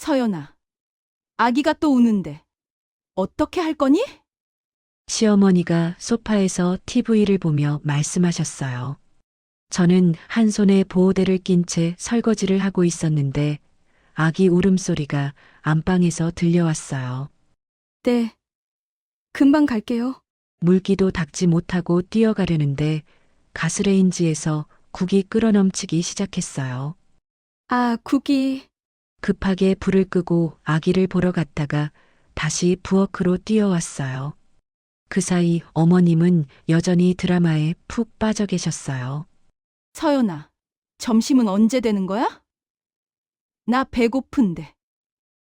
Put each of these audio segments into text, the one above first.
서연아, 아기가 또 우는데 어떻게 할 거니? 시어머니가 소파에서 TV를 보며 말씀하셨어요. 저는 한 손에 보호대를 낀 채 설거지를 하고 있었는데 아기 울음소리가 안방에서 들려왔어요. 네, 금방 갈게요. 물기도 닦지 못하고 뛰어가려는데 가스레인지에서 국이 끓어넘치기 시작했어요. 아, 국이. 급하게 불을 끄고 아기를 보러 갔다가 다시 부엌으로 뛰어왔어요. 그 사이 어머님은 여전히 드라마에 푹 빠져 계셨어요. 서연아, 점심은 언제 되는 거야? 나 배고픈데.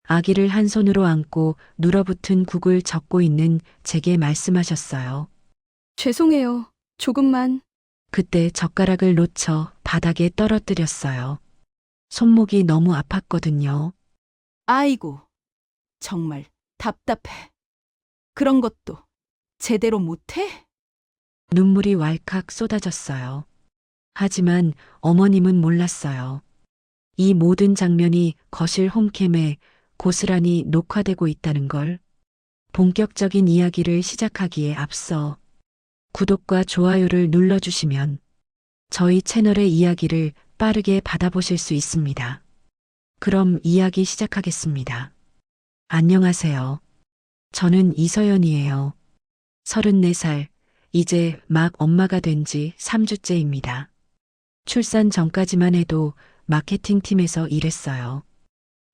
아기를 한 손으로 안고 눌어붙은 국을 젓고 있는 제게 말씀하셨어요. 죄송해요. 조금만. 그때 젓가락을 놓쳐 바닥에 떨어뜨렸어요. 손목이 너무 아팠거든요. 아이고, 정말 답답해. 그런 것도 제대로 못해? 눈물이 왈칵 쏟아졌어요. 하지만 어머님은 몰랐어요. 이 모든 장면이 거실 홈캠에 고스란히 녹화되고 있다는 걸. 본격적인 이야기를 시작하기에 앞서 구독과 좋아요를 눌러주시면 저희 채널의 이야기를 빠르게 받아보실 수 있습니다. 그럼 이야기 시작하겠습니다. 안녕하세요. 저는 이서연이에요. 34살, 이제 막 엄마가 된 지 3주째입니다. 출산 전까지만 해도 마케팅팀에서 일했어요.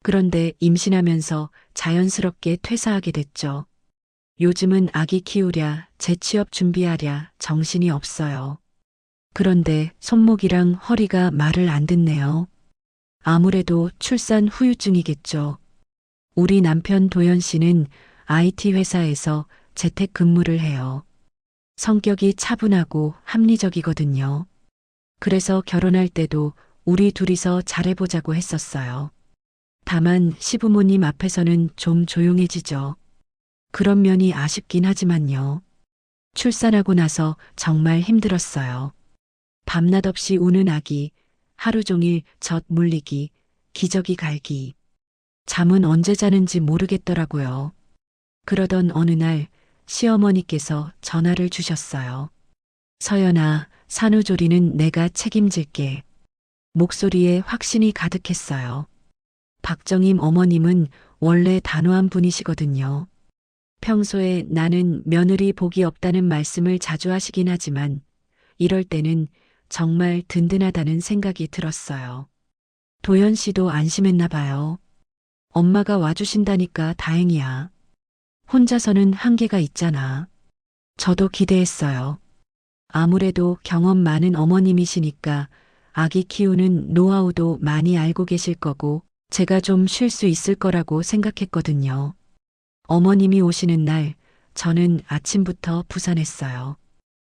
그런데 임신하면서 자연스럽게 퇴사하게 됐죠. 요즘은 아기 키우랴, 재취업 준비하랴 정신이 없어요. 그런데 손목이랑 허리가 말을 안 듣네요. 아무래도 출산 후유증이겠죠. 우리 남편 도현 씨는 IT 회사에서 재택근무를 해요. 성격이 차분하고 합리적이거든요. 그래서 결혼할 때도 우리 둘이서 잘해보자고 했었어요. 다만 시부모님 앞에서는 좀 조용해지죠. 그런 면이 아쉽긴 하지만요. 출산하고 나서 정말 힘들었어요. 밤낮 없이 우는 아기, 하루 종일 젖 물리기, 기저귀 갈기. 잠은 언제 자는지 모르겠더라고요. 그러던 어느 날 시어머니께서 전화를 주셨어요. 서연아, 산후조리는 내가 책임질게. 목소리에 확신이 가득했어요. 박정임 어머님은 원래 단호한 분이시거든요. 평소에 나는 며느리 복이 없다는 말씀을 자주 하시긴 하지만 이럴 때는 정말 든든하다는 생각이 들었어요. 도연 씨도 안심했나 봐요. 엄마가 와주신다니까 다행이야. 혼자서는 한계가 있잖아. 저도 기대했어요. 아무래도 경험 많은 어머님이시니까 아기 키우는 노하우도 많이 알고 계실 거고 제가 좀 쉴 수 있을 거라고 생각했거든요. 어머님이 오시는 날 저는 아침부터 부산했어요.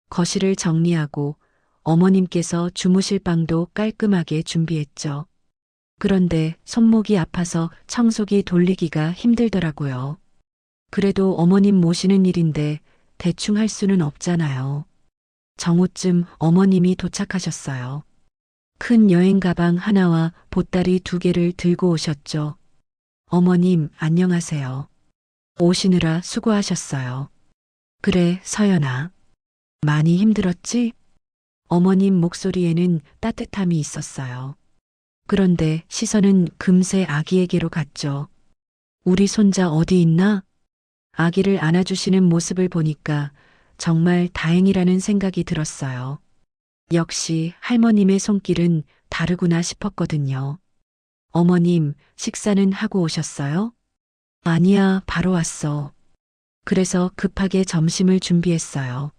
거실을 정리하고 어머님께서 주무실 방도 깔끔하게 준비했죠. 그런데 손목이 아파서 청소기 돌리기가 힘들더라고요. 그래도 어머님 모시는 일인데 대충 할 수는 없잖아요. 정오쯤 어머님이 도착하셨어요. 큰 여행 가방 하나와 보따리 2개를 들고 오셨죠. 어머님, 안녕하세요. 오시느라 수고하셨어요. 그래, 서연아. 많이 힘들었지? 어머님 목소리에는 따뜻함이 있었어요. 그런데 시선은 금세 아기에게로 갔죠. 우리 손자 어디 있나? 아기를 안아주시는 모습을 보니까 정말 다행이라는 생각이 들었어요. 역시 할머님의 손길은 다르구나 싶었거든요. 어머님, 식사는 하고 오셨어요? 아니야, 바로 왔어. 그래서 급하게 점심을 준비했어요.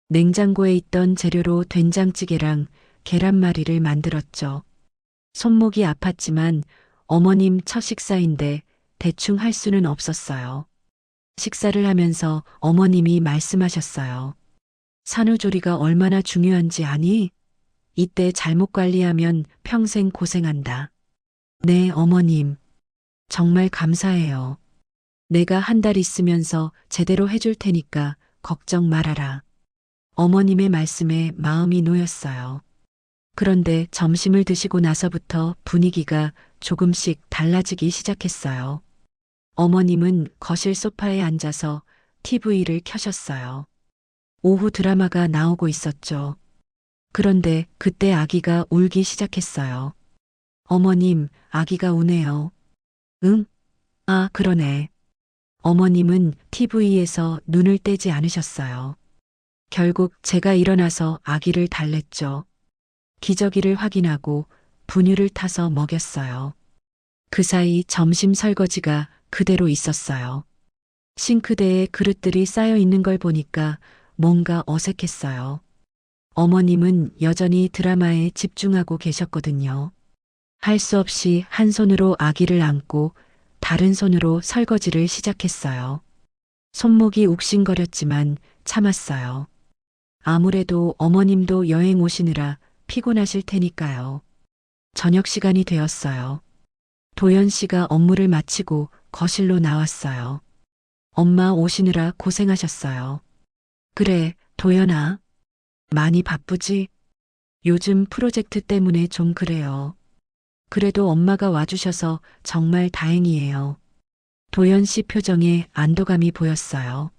냉장고에 있던 재료로 된장찌개랑 계란말이를 만들었죠. 손목이 아팠지만 어머님 첫 식사인데 대충 할 수는 없었어요. 식사를 하면서 어머님이 말씀하셨어요. 산후조리가 얼마나 중요한지 아니? 이때 잘못 관리하면 평생 고생한다. 네, 어머님. 정말 감사해요. 내가 한 달 있으면서 제대로 해줄 테니까 걱정 말아라. 어머님의 말씀에 마음이 놓였어요. 그런데 점심을 드시고 나서부터 분위기가 조금씩 달라지기 시작했어요. 어머님은 거실 소파에 앉아서 TV를 켜셨어요. 오후 드라마가 나오고 있었죠. 그런데 그때 아기가 울기 시작했어요. 어머님, 아기가 우네요. 응? 아, 그러네. 어머님은 TV에서 눈을 떼지 않으셨어요. 결국 제가 일어나서 아기를 달랬죠. 기저귀를 확인하고 분유를 타서 먹였어요. 그 사이 점심 설거지가 그대로 있었어요. 싱크대에 그릇들이 쌓여 있는 걸 보니까 뭔가 어색했어요. 어머님은 여전히 드라마에 집중하고 계셨거든요. 할 수 없이 한 손으로 아기를 안고 다른 손으로 설거지를 시작했어요. 손목이 욱신거렸지만 참았어요. 아무래도 어머님도 여행 오시느라 피곤하실 테니까요. 저녁 시간이 되었어요. 도연 씨가 업무를 마치고 거실로 나왔어요. 엄마 오시느라 고생하셨어요. 그래, 도연아. 많이 바쁘지? 요즘 프로젝트 때문에 좀 그래요. 그래도 엄마가 와주셔서 정말 다행이에요. 도연 씨 표정에 안도감이 보였어요.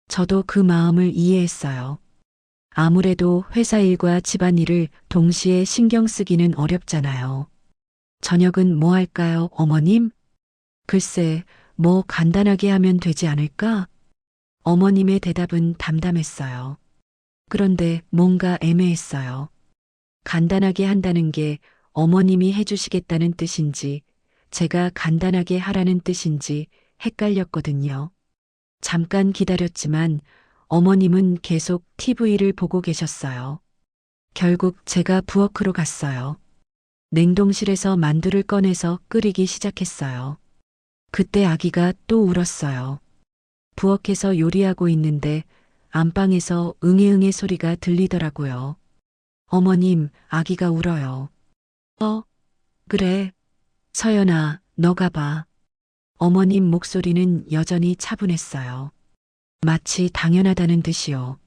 저도 그 마음을 이해했어요. 아무래도 회사 일과 집안일을 동시에 신경 쓰기는 어렵잖아요. 저녁은 뭐 할까요, 어머님? 글쎄, 뭐 간단하게 하면 되지 않을까? 어머님의 대답은 담담했어요. 그런데 뭔가 애매했어요. 간단하게 한다는 게 어머님이 해주시겠다는 뜻인지, 제가 간단하게 하라는 뜻인지 헷갈렸거든요. 잠깐 기다렸지만 어머님은 계속 TV를 보고 계셨어요. 결국 제가 부엌으로 갔어요. 냉동실에서 만두를 꺼내서 끓이기 시작했어요. 그때 아기가 또 울었어요. 부엌에서 요리하고 있는데 안방에서 응애응애 소리가 들리더라고요. 어머님, 아기가 울어요. 그래. 서연아, 너가 봐. 어머님 목소리는 여전히 차분했어요. 마치 당연하다는 듯이요.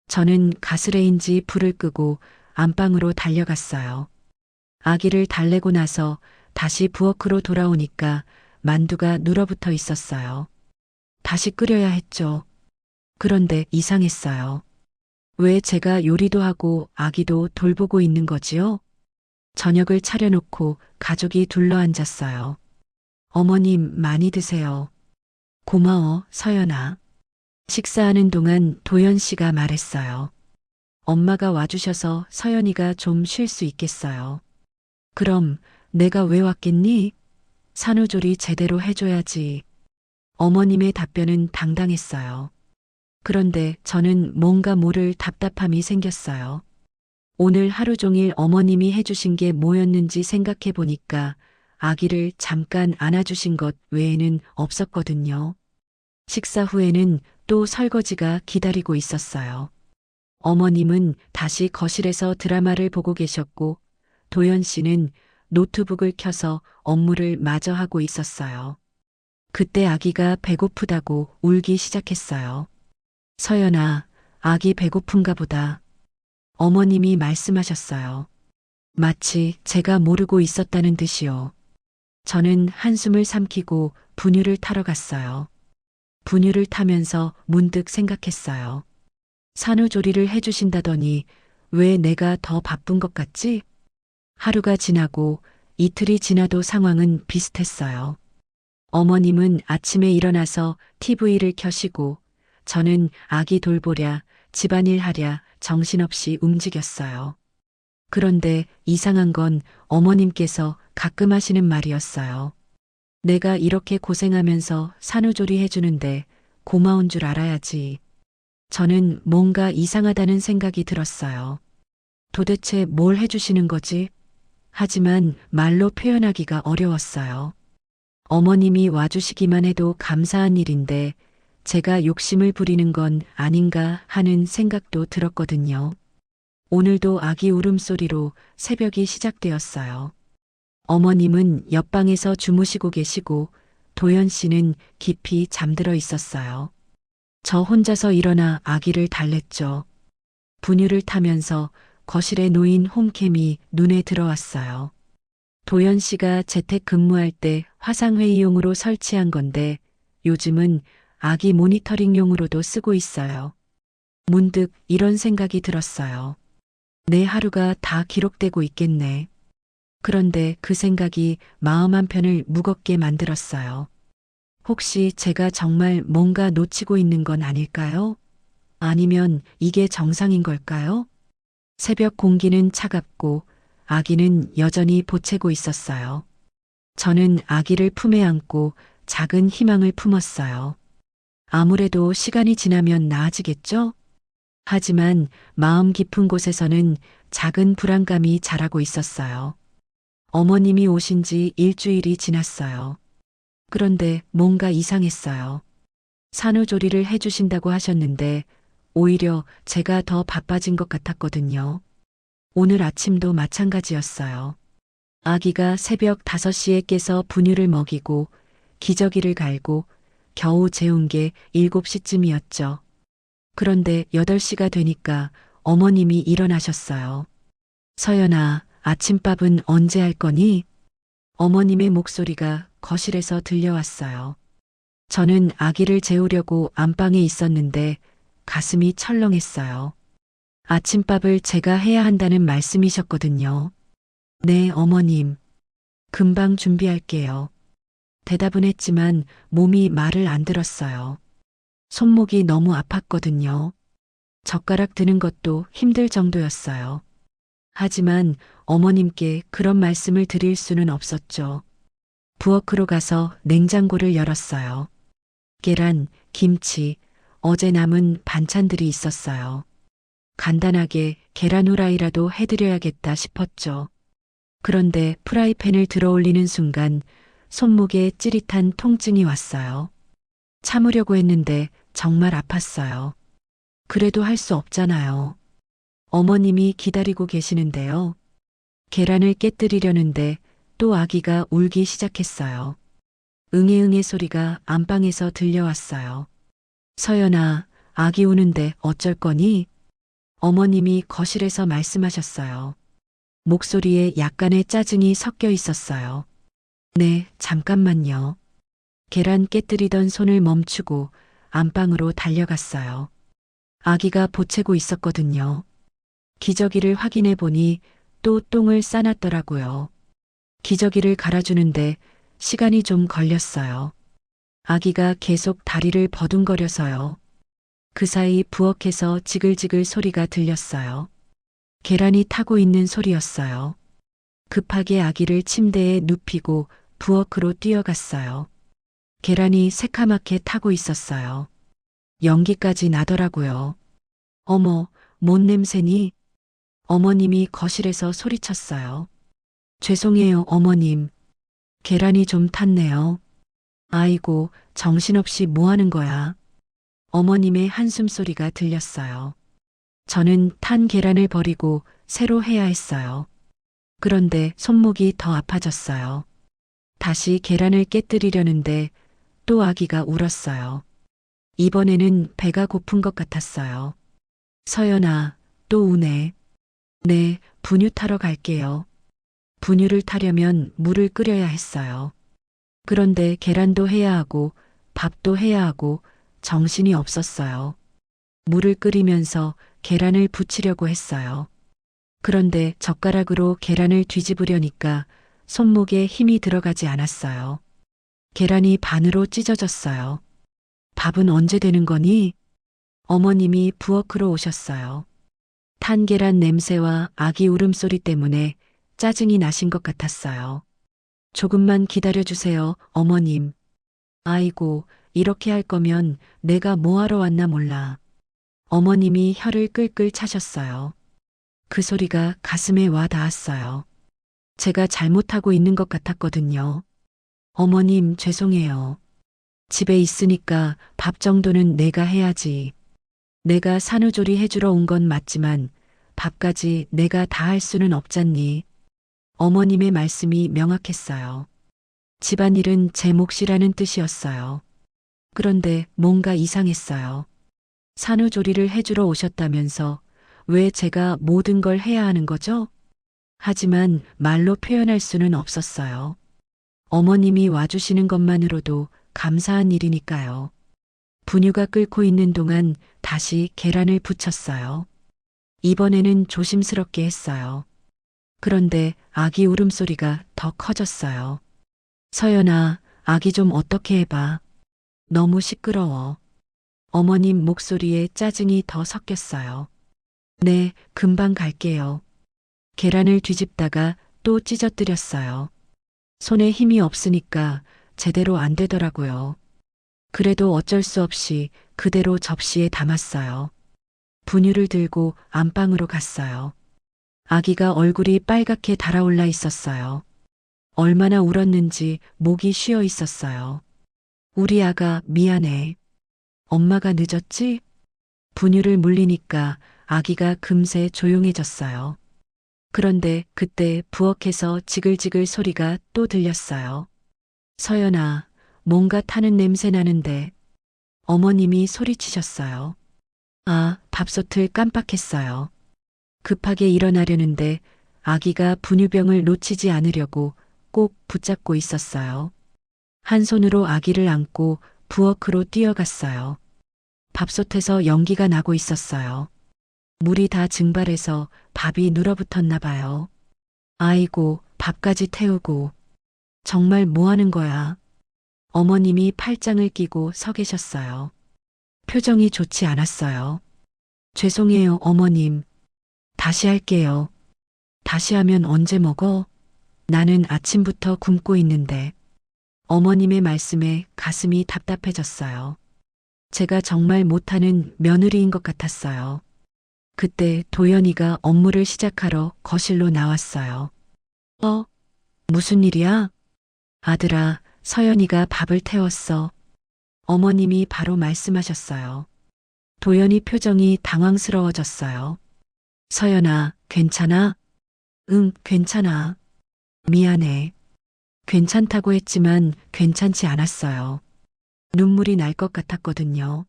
저는 가스레인지 불을 끄고 안방으로 달려갔어요. 아기를 달래고 나서 다시 부엌으로 돌아오니까 만두가 눌어붙어 있었어요. 다시 끓여야 했죠. 그런데 이상했어요. 왜 제가 요리도 하고 아기도 돌보고 있는 거지요? 저녁을 차려놓고 가족이 둘러앉았어요. 어머님 많이 드세요. 고마워, 서연아. 식사하는 동안 도연 씨가 말했어요. 엄마가 와주셔서 서연이가 좀 쉴 수 있겠어요. 그럼 내가 왜 왔겠니? 산후조리 제대로 해줘야지. 어머님의 답변은 당당했어요. 그런데 저는 뭔가 모를 답답함이 생겼어요. 오늘 하루 종일 어머님이 해주신 게 뭐였는지 생각해 보니까 아기를 잠깐 안아주신 것 외에는 없었거든요. 식사 후에는 또 설거지가 기다리고 있었어요. 어머님은 다시 거실에서 드라마를 보고 계셨고 도연 씨는 노트북을 켜서 업무를 마저 하고 있었어요. 그때 아기가 배고프다고 울기 시작했어요. 서연아, 아기 배고픈가 보다. 어머님이 말씀하셨어요. 마치 제가 모르고 있었다는 듯이요. 저는 한숨을 삼키고 분유를 타러 갔어요. 분유를 타면서 문득 생각했어요. 산후조리를 해주신다더니 왜 내가 더 바쁜 것 같지? 하루가 지나고 이틀이 지나도 상황은 비슷했어요. 어머님은 아침에 일어나서 TV를 켜시고 저는 아기 돌보랴, 집안일 하랴 정신없이 움직였어요. 그런데 이상한 건 어머님께서 가끔 하시는 말이었어요. 내가 이렇게 고생하면서 산후조리 해주는데 고마운 줄 알아야지. 저는 뭔가 이상하다는 생각이 들었어요. 도대체 뭘 해주시는 거지? 하지만 말로 표현하기가 어려웠어요. 어머님이 와주시기만 해도 감사한 일인데 제가 욕심을 부리는 건 아닌가 하는 생각도 들었거든요. 오늘도 아기 울음소리로 새벽이 시작되었어요. 어머님은 옆방에서 주무시고 계시고 도연 씨는 깊이 잠들어 있었어요. 저 혼자서 일어나 아기를 달랬죠. 분유를 타면서 거실에 놓인 홈캠이 눈에 들어왔어요. 도연 씨가 재택 근무할 때 화상회의용으로 설치한 건데 요즘은 아기 모니터링용으로도 쓰고 있어요. 문득 이런 생각이 들었어요. 내 하루가 다 기록되고 있겠네. 그런데 그 생각이 마음 한편을 무겁게 만들었어요. 혹시 제가 정말 뭔가 놓치고 있는 건 아닐까요? 아니면 이게 정상인 걸까요? 새벽 공기는 차갑고 아기는 여전히 보채고 있었어요. 저는 아기를 품에 안고 작은 희망을 품었어요. 아무래도 시간이 지나면 나아지겠죠? 하지만 마음 깊은 곳에서는 작은 불안감이 자라고 있었어요. 어머님이 오신 지 일주일이 지났어요. 그런데 뭔가 이상했어요. 산후조리를 해주신다고 하셨는데 오히려 제가 더 바빠진 것 같았거든요. 오늘 아침도 마찬가지였어요. 아기가 새벽 5시에 깨서 분유를 먹이고 기저귀를 갈고 겨우 재운 게 7시쯤이었죠. 그런데 8시가 되니까 어머님이 일어나셨어요. 서연아, 아침밥은 언제 할 거니? 어머님의 목소리가 거실에서 들려왔어요. 저는 아기를 재우려고 안방에 있었는데 가슴이 철렁했어요. 아침밥을 제가 해야 한다는 말씀이셨거든요. 네, 어머님. 금방 준비할게요. 대답은 했지만 몸이 말을 안 들었어요. 손목이 너무 아팠거든요. 젓가락 드는 것도 힘들 정도였어요. 하지만 어머님께 그런 말씀을 드릴 수는 없었죠. 부엌으로 가서 냉장고를 열었어요. 계란, 김치, 어제 남은 반찬들이 있었어요. 간단하게 계란 후라이라도 해드려야겠다 싶었죠. 그런데 프라이팬을 들어 올리는 순간 손목에 찌릿한 통증이 왔어요. 참으려고 했는데 정말 아팠어요. 그래도 할 수 없잖아요. 어머님이 기다리고 계시는데요. 계란을 깨뜨리려는데 또 아기가 울기 시작했어요. 응애응애 소리가 안방에서 들려왔어요. 서연아, 아기 우는데 어쩔 거니? 어머님이 거실에서 말씀하셨어요. 목소리에 약간의 짜증이 섞여 있었어요. 네, 잠깐만요. 계란 깨뜨리던 손을 멈추고 안방으로 달려갔어요. 아기가 보채고 있었거든요. 기저귀를 확인해 보니 또 똥을 싸놨더라고요. 기저귀를 갈아주는데 시간이 좀 걸렸어요. 아기가 계속 다리를 버둥거려서요. 그 사이 부엌에서 지글지글 소리가 들렸어요. 계란이 타고 있는 소리였어요. 급하게 아기를 침대에 눕히고 부엌으로 뛰어갔어요. 계란이 새카맣게 타고 있었어요. 연기까지 나더라고요. 어머, 뭔 냄새니? 어머님이 거실에서 소리쳤어요. 죄송해요, 어머님. 계란이 좀 탔네요. 아이고, 정신없이 뭐 하는 거야? 어머님의 한숨소리가 들렸어요. 저는 탄 계란을 버리고 새로 해야 했어요. 그런데 손목이 더 아파졌어요. 다시 계란을 깨뜨리려는데 또 아기가 울었어요. 이번에는 배가 고픈 것 같았어요. 서연아, 또 우네. 네, 분유 타러 갈게요. 분유를 타려면 물을 끓여야 했어요. 그런데 계란도 해야 하고 밥도 해야 하고 정신이 없었어요. 물을 끓이면서 계란을 부치려고 했어요. 그런데 젓가락으로 계란을 뒤집으려니까 손목에 힘이 들어가지 않았어요. 계란이 반으로 찢어졌어요. 밥은 언제 되는 거니? 어머님이 부엌으로 오셨어요. 탄 계란 냄새와 아기 울음소리 때문에 짜증이 나신 것 같았어요. 조금만 기다려주세요, 어머님. 아이고, 이렇게 할 거면 내가 뭐하러 왔나 몰라. 어머님이 혀를 끌끌 차셨어요. 그 소리가 가슴에 와 닿았어요. 제가 잘못하고 있는 것 같았거든요. 어머님, 죄송해요. 집에 있으니까 밥 정도는 내가 해야지. 내가 산후조리 해주러 온 건 맞지만 밥까지 내가 다 할 수는 없잖니. 어머님의 말씀이 명확했어요. 집안일은 제 몫이라는 뜻이었어요. 그런데 뭔가 이상했어요. 산후조리를 해주러 오셨다면서 왜 제가 모든 걸 해야 하는 거죠? 하지만 말로 표현할 수는 없었어요. 어머님이 와주시는 것만으로도 감사한 일이니까요. 분유가 끓고 있는 동안 다시 계란을 부쳤어요. 이번에는 조심스럽게 했어요. 그런데 아기 울음소리가 더 커졌어요. 서연아, 아기 좀 어떻게 해봐. 너무 시끄러워. 어머님 목소리에 짜증이 더 섞였어요. 네, 금방 갈게요. 계란을 뒤집다가 또 찢어뜨렸어요. 손에 힘이 없으니까 제대로 안 되더라고요. 그래도 어쩔 수 없이 그대로 접시에 담았어요. 분유를 들고 안방으로 갔어요. 아기가 얼굴이 빨갛게 달아올라 있었어요. 얼마나 울었는지 목이 쉬어 있었어요. 우리 아가 미안해. 엄마가 늦었지? 분유를 물리니까 아기가 금세 조용해졌어요. 그런데 그때 부엌에서 지글지글 소리가 또 들렸어요. 서연아, 뭔가 타는 냄새 나는데. 어머님이 소리치셨어요. 아, 밥솥을 깜빡했어요. 급하게 일어나려는데 아기가 분유병을 놓치지 않으려고 꼭 붙잡고 있었어요. 한 손으로 아기를 안고 부엌으로 뛰어갔어요. 밥솥에서 연기가 나고 있었어요. 물이 다 증발해서 밥이 눌어붙었나 봐요. 아이고, 밥까지 태우고. 정말 뭐 하는 거야? 어머님이 팔짱을 끼고 서 계셨어요. 표정이 좋지 않았어요. 죄송해요, 어머님. 다시 할게요. 다시 하면 언제 먹어? 나는 아침부터 굶고 있는데. 어머님의 말씀에 가슴이 답답해졌어요. 제가 정말 못하는 며느리인 것 같았어요. 그때 도연이가 업무를 시작하러 거실로 나왔어요. 무슨 일이야? 아들아, 서연이가 밥을 태웠어. 어머님이 바로 말씀하셨어요. 도연이 표정이 당황스러워졌어요. 서연아, 괜찮아? 응, 괜찮아. 미안해. 괜찮다고 했지만 괜찮지 않았어요. 눈물이 날 것 같았거든요.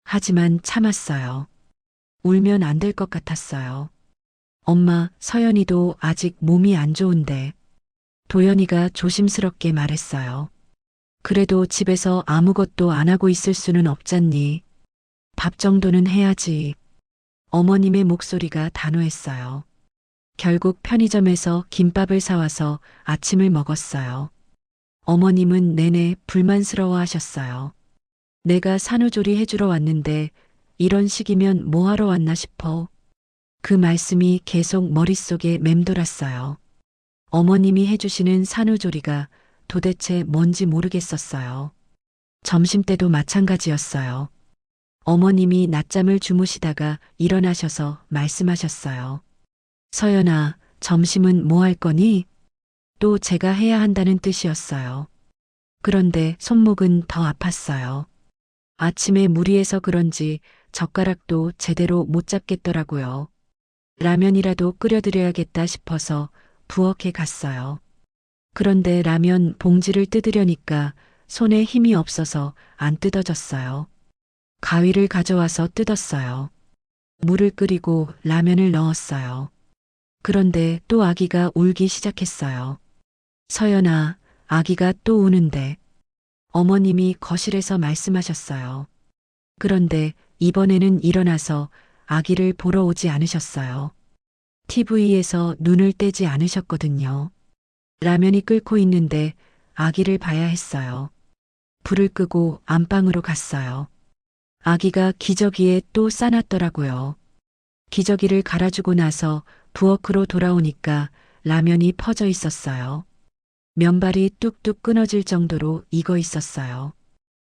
하지만 참았어요. 울면 안 될 것 같았어요. 엄마, 서연이도 아직 몸이 안 좋은데. 도연이가 조심스럽게 말했어요. 그래도 집에서 아무것도 안 하고 있을 수는 없잖니. 밥 정도는 해야지. 어머님의 목소리가 단호했어요. 결국 편의점에서 김밥을 사와서 아침을 먹었어요. 어머님은 내내 불만스러워 하셨어요. 내가 산후조리 해주러 왔는데 이런 식이면 뭐하러 왔나 싶어. 그 말씀이 계속 머릿속에 맴돌았어요. 어머님이 해주시는 산후조리가 도대체 뭔지 모르겠었어요. 점심때도 마찬가지였어요. 어머님이 낮잠을 주무시다가 일어나셔서 말씀하셨어요. 서연아, 점심은 뭐 할 거니? 또 제가 해야 한다는 뜻이었어요. 그런데 손목은 더 아팠어요. 아침에 무리해서 그런지 젓가락도 제대로 못 잡겠더라고요. 라면이라도 끓여드려야겠다 싶어서 부엌에 갔어요. 그런데 라면 봉지를 뜯으려니까 손에 힘이 없어서 안 뜯어졌어요. 가위를 가져와서 뜯었어요. 물을 끓이고 라면을 넣었어요. 그런데 또 아기가 울기 시작했어요. 서연아, 아기가 또 우는데. 어머님이 거실에서 말씀하셨어요. 그런데 이번에는 일어나서 아기를 보러 오지 않으셨어요. TV에서 눈을 떼지 않으셨거든요. 라면이 끓고 있는데 아기를 봐야 했어요. 불을 끄고 안방으로 갔어요. 아기가 기저귀에 또 싸놨더라고요. 기저귀를 갈아주고 나서 부엌으로 돌아오니까 라면이 퍼져 있었어요. 면발이 뚝뚝 끊어질 정도로 익어 있었어요.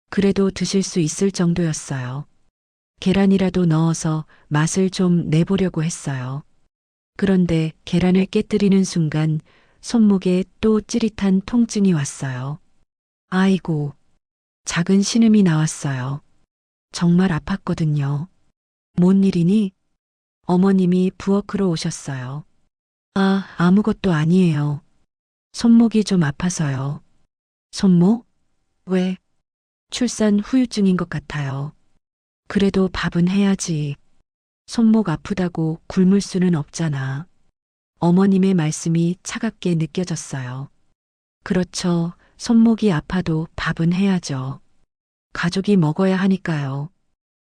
그래도 드실 수 있을 정도였어요. 계란이라도 넣어서 맛을 좀 내보려고 했어요. 그런데 계란을 깨뜨리는 순간 손목에 또 찌릿한 통증이 왔어요. 아이고, 작은 신음이 나왔어요. 정말 아팠거든요. 뭔 일이니? 어머님이 부엌으로 오셨어요. 아, 아무것도 아니에요. 손목이 좀 아파서요. 손목? 왜? 출산 후유증인 것 같아요. 그래도 밥은 해야지. 손목 아프다고 굶을 수는 없잖아. 어머님의 말씀이 차갑게 느껴졌어요. 그렇죠. 손목이 아파도 밥은 해야죠. 가족이 먹어야 하니까요.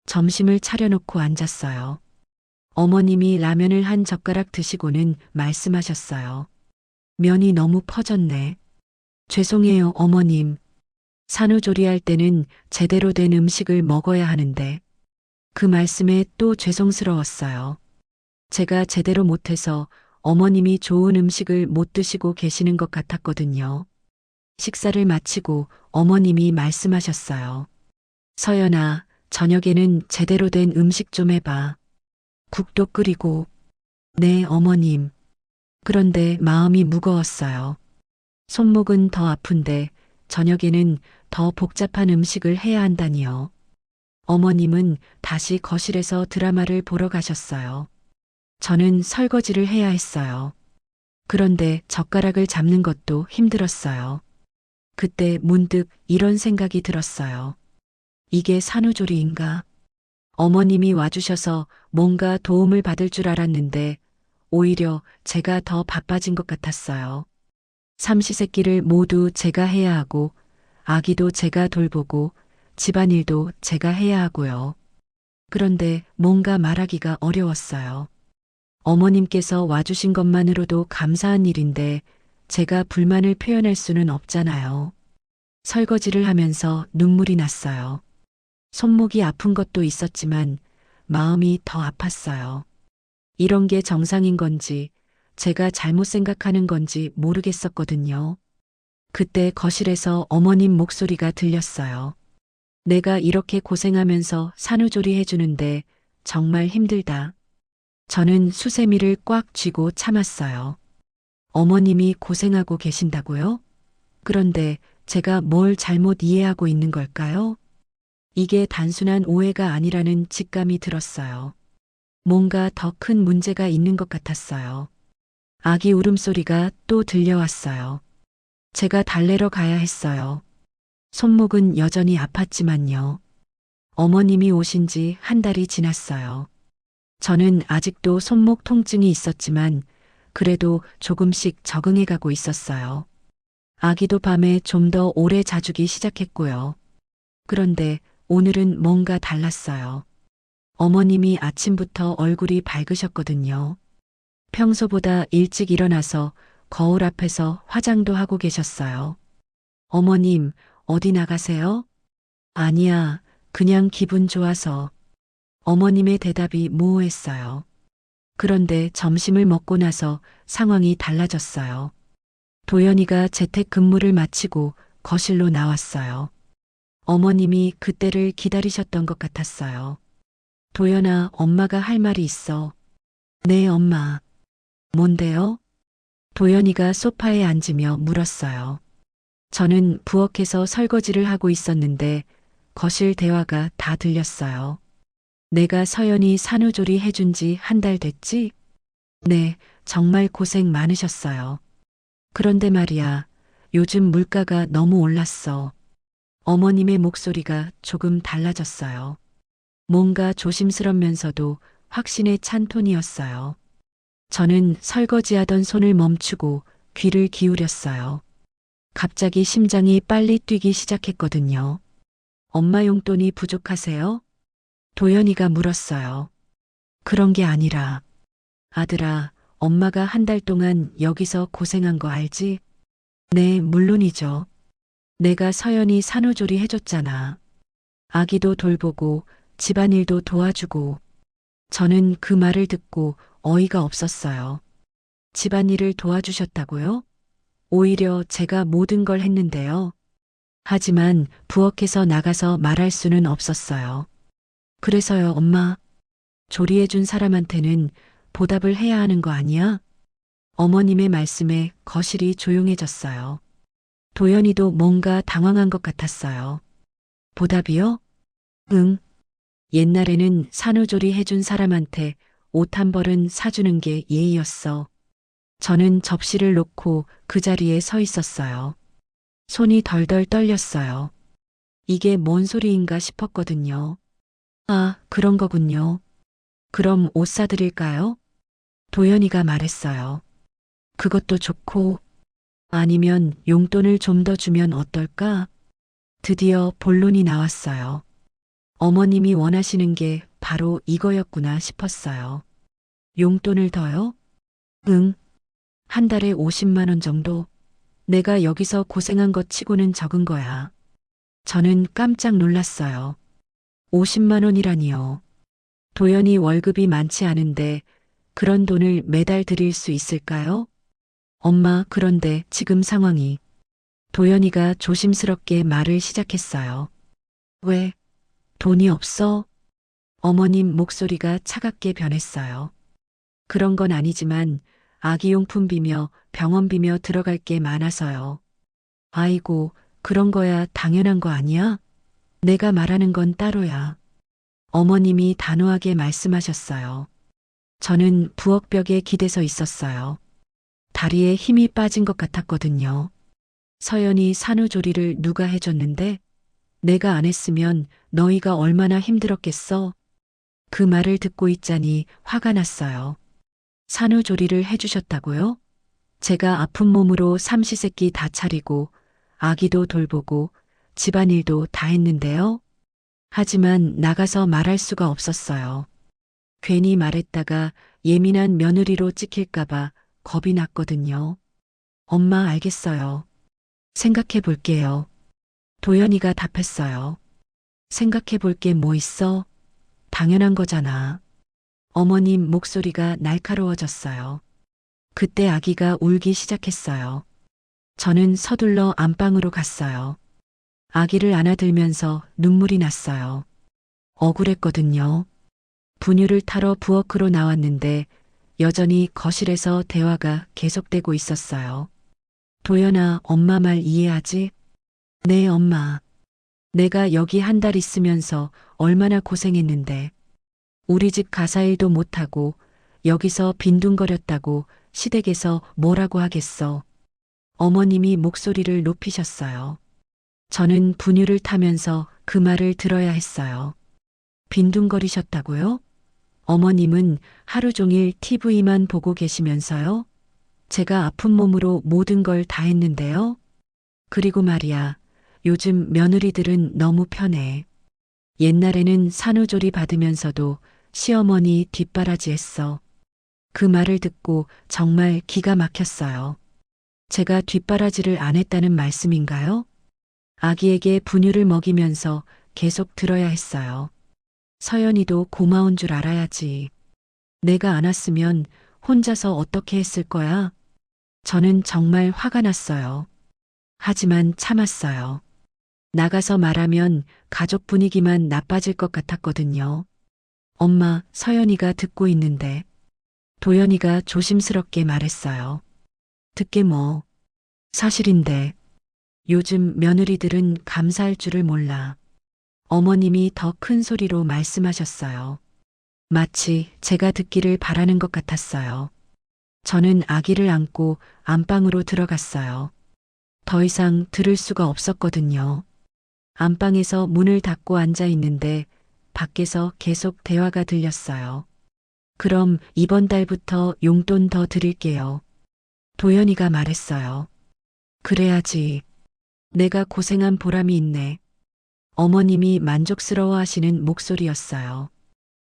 점심을 차려놓고 앉았어요. 어머님이 라면을 한 젓가락 드시고는 말씀하셨어요. 면이 너무 퍼졌네. 죄송해요, 어머님. 산후조리할 때는 제대로 된 음식을 먹어야 하는데. 그 말씀에 또 죄송스러웠어요. 제가 제대로 못해서 어머님이 좋은 음식을 못 드시고 계시는 것 같았거든요. 식사를 마치고 어머님이 말씀하셨어요. 서연아, 저녁에는 제대로 된 음식 좀 해봐. 국도 끓이고. 네, 어머님. 그런데 마음이 무거웠어요. 손목은 더 아픈데 저녁에는 더 복잡한 음식을 해야 한다니요. 어머님은 다시 거실에서 드라마를 보러 가셨어요. 저는 설거지를 해야 했어요. 그런데 젓가락을 잡는 것도 힘들었어요. 그때 문득 이런 생각이 들었어요. 이게 산후조리인가? 어머님이 와주셔서 뭔가 도움을 받을 줄 알았는데 오히려 제가 더 바빠진 것 같았어요. 삼시세끼를 모두 제가 해야 하고 아기도 제가 돌보고 집안일도 제가 해야 하고요. 그런데 뭔가 말하기가 어려웠어요. 어머님께서 와주신 것만으로도 감사한 일인데 제가 불만을 표현할 수는 없잖아요. 설거지를 하면서 눈물이 났어요. 손목이 아픈 것도 있었지만 마음이 더 아팠어요. 이런 게 정상인 건지 제가 잘못 생각하는 건지 모르겠었거든요. 그때 거실에서 어머님 목소리가 들렸어요. 내가 이렇게 고생하면서 산후조리 해주는데 정말 힘들다. 저는 수세미를 꽉 쥐고 참았어요. 어머님이 고생하고 계신다고요? 그런데 제가 뭘 잘못 이해하고 있는 걸까요? 이게 단순한 오해가 아니라는 직감이 들었어요. 뭔가 더 큰 문제가 있는 것 같았어요. 아기 울음소리가 또 들려왔어요. 제가 달래러 가야 했어요. 손목은 여전히 아팠지만요. 어머님이 오신 지 한 달이 지났어요. 저는 아직도 손목 통증이 있었지만 그래도 조금씩 적응해 가고 있었어요. 아기도 밤에 좀 더 오래 자주기 시작했고요. 그런데 오늘은 뭔가 달랐어요. 어머님이 아침부터 얼굴이 밝으셨거든요. 평소보다 일찍 일어나서 거울 앞에서 화장도 하고 계셨어요. 어머님, 어디 나가세요? 아니야, 그냥 기분 좋아서. 어머님의 대답이 모호했어요. 그런데 점심을 먹고 나서 상황이 달라졌어요. 도연이가 재택 근무를 마치고 거실로 나왔어요. 어머님이 그때를 기다리셨던 것 같았어요. 도연아, 엄마가 할 말이 있어. 네, 엄마. 뭔데요? 도연이가 소파에 앉으며 물었어요. 저는 부엌에서 설거지를 하고 있었는데 거실 대화가 다 들렸어요. 내가 서연이 산후조리 해준 지 한 달 됐지? 네, 정말 고생 많으셨어요. 그런데 말이야, 요즘 물가가 너무 올랐어. 어머님의 목소리가 조금 달라졌어요. 뭔가 조심스럽면서도 확신에 찬 톤이었어요. 저는 설거지하던 손을 멈추고 귀를 기울였어요. 갑자기 심장이 빨리 뛰기 시작했거든요. 엄마 용돈이 부족하세요? 도연이가 물었어요. 그런 게 아니라, 아들아, 엄마가 한 달 동안 여기서 고생한 거 알지? 네, 물론이죠. 내가 서연이 산후조리 해줬잖아. 아기도 돌보고 집안일도 도와주고. 저는 그 말을 듣고 어이가 없었어요. 집안일을 도와주셨다고요? 오히려 제가 모든 걸 했는데요. 하지만 부엌에서 나가서 말할 수는 없었어요. 그래서요, 엄마. 조리해준 사람한테는 보답을 해야 하는 거 아니야? 어머님의 말씀에 거실이 조용해졌어요. 도연이도 뭔가 당황한 것 같았어요. 보답이요? 응. 옛날에는 산후조리 해준 사람한테 옷 한 벌은 사주는 게 예의였어. 저는 접시를 놓고 그 자리에 서 있었어요. 손이 덜덜 떨렸어요. 이게 뭔 소리인가 싶었거든요. 아, 그런 거군요. 그럼 옷 사드릴까요? 도연이가 말했어요. 그것도 좋고, 아니면 용돈을 좀 더 주면 어떨까? 드디어 본론이 나왔어요. 어머님이 원하시는 게 바로 이거였구나 싶었어요. 용돈을 더요? 응. 한 달에 50만 원 정도? 내가 여기서 고생한 것 치고는 적은 거야. 저는 깜짝 놀랐어요. 50만 원이라니요. 도연이 월급이 많지 않은데 그런 돈을 매달 드릴 수 있을까요? 엄마, 그런데 지금 상황이. 도연이가 조심스럽게 말을 시작했어요. 왜? 돈이 없어? 어머님 목소리가 차갑게 변했어요. 그런 건 아니지만 아기용품비며 병원비며 들어갈 게 많아서요. 아이고, 그런 거야 당연한 거 아니야? 내가 말하는 건 따로야. 어머님이 단호하게 말씀하셨어요. 저는 부엌벽에 기대서 있었어요. 다리에 힘이 빠진 것 같았거든요. 서연이 산후조리를 누가 해줬는데 내가 안 했으면 너희가 얼마나 힘들었겠어? 그 말을 듣고 있자니 화가 났어요. 산후조리를 해주셨다고요? 제가 아픈 몸으로 삼시세끼 다 차리고 아기도 돌보고 집안일도 다 했는데요. 하지만 나가서 말할 수가 없었어요. 괜히 말했다가 예민한 며느리로 찍힐까봐 겁이 났거든요. 엄마, 알겠어요. 생각해 볼게요. 도연이가 답했어요. 생각해 볼 게 뭐 있어? 당연한 거잖아. 어머님 목소리가 날카로워졌어요. 그때 아기가 울기 시작했어요. 저는 서둘러 안방으로 갔어요. 아기를 안아들면서 눈물이 났어요. 억울했거든요. 분유를 타러 부엌으로 나왔는데 여전히 거실에서 대화가 계속되고 있었어요. 도연아, 엄마 말 이해하지? 네, 엄마. 내가 여기 한 달 있으면서 얼마나 고생했는데. 우리 집 가사일도 못하고 여기서 빈둥거렸다고 시댁에서 뭐라고 하겠어. 어머님이 목소리를 높이셨어요. 저는 분유를 타면서 그 말을 들어야 했어요. 빈둥거리셨다고요? 어머님은 하루 종일 TV만 보고 계시면서요? 제가 아픈 몸으로 모든 걸 다 했는데요. 그리고 말이야, 요즘 며느리들은 너무 편해. 옛날에는 산후조리 받으면서도 시어머니 뒷바라지 했어. 그 말을 듣고 정말 기가 막혔어요. 제가 뒷바라지를 안 했다는 말씀인가요? 아기에게 분유를 먹이면서 계속 들어야 했어요. 서연이도 고마운 줄 알아야지. 내가 안 왔으면 혼자서 어떻게 했을 거야? 저는 정말 화가 났어요. 하지만 참았어요. 나가서 말하면 가족 분위기만 나빠질 것 같았거든요. 엄마, 서연이가 듣고 있는데. 도연이가 조심스럽게 말했어요. 듣게 뭐. 사실인데. 요즘 며느리들은 감사할 줄을 몰라. 어머님이 더 큰 소리로 말씀하셨어요. 마치 제가 듣기를 바라는 것 같았어요. 저는 아기를 안고 안방으로 들어갔어요. 더 이상 들을 수가 없었거든요. 안방에서 문을 닫고 앉아 있는데 밖에서 계속 대화가 들렸어요. 그럼 이번 달부터 용돈 더 드릴게요. 도연이가 말했어요. 그래야지. 내가 고생한 보람이 있네. 어머님이 만족스러워 하시는 목소리였어요.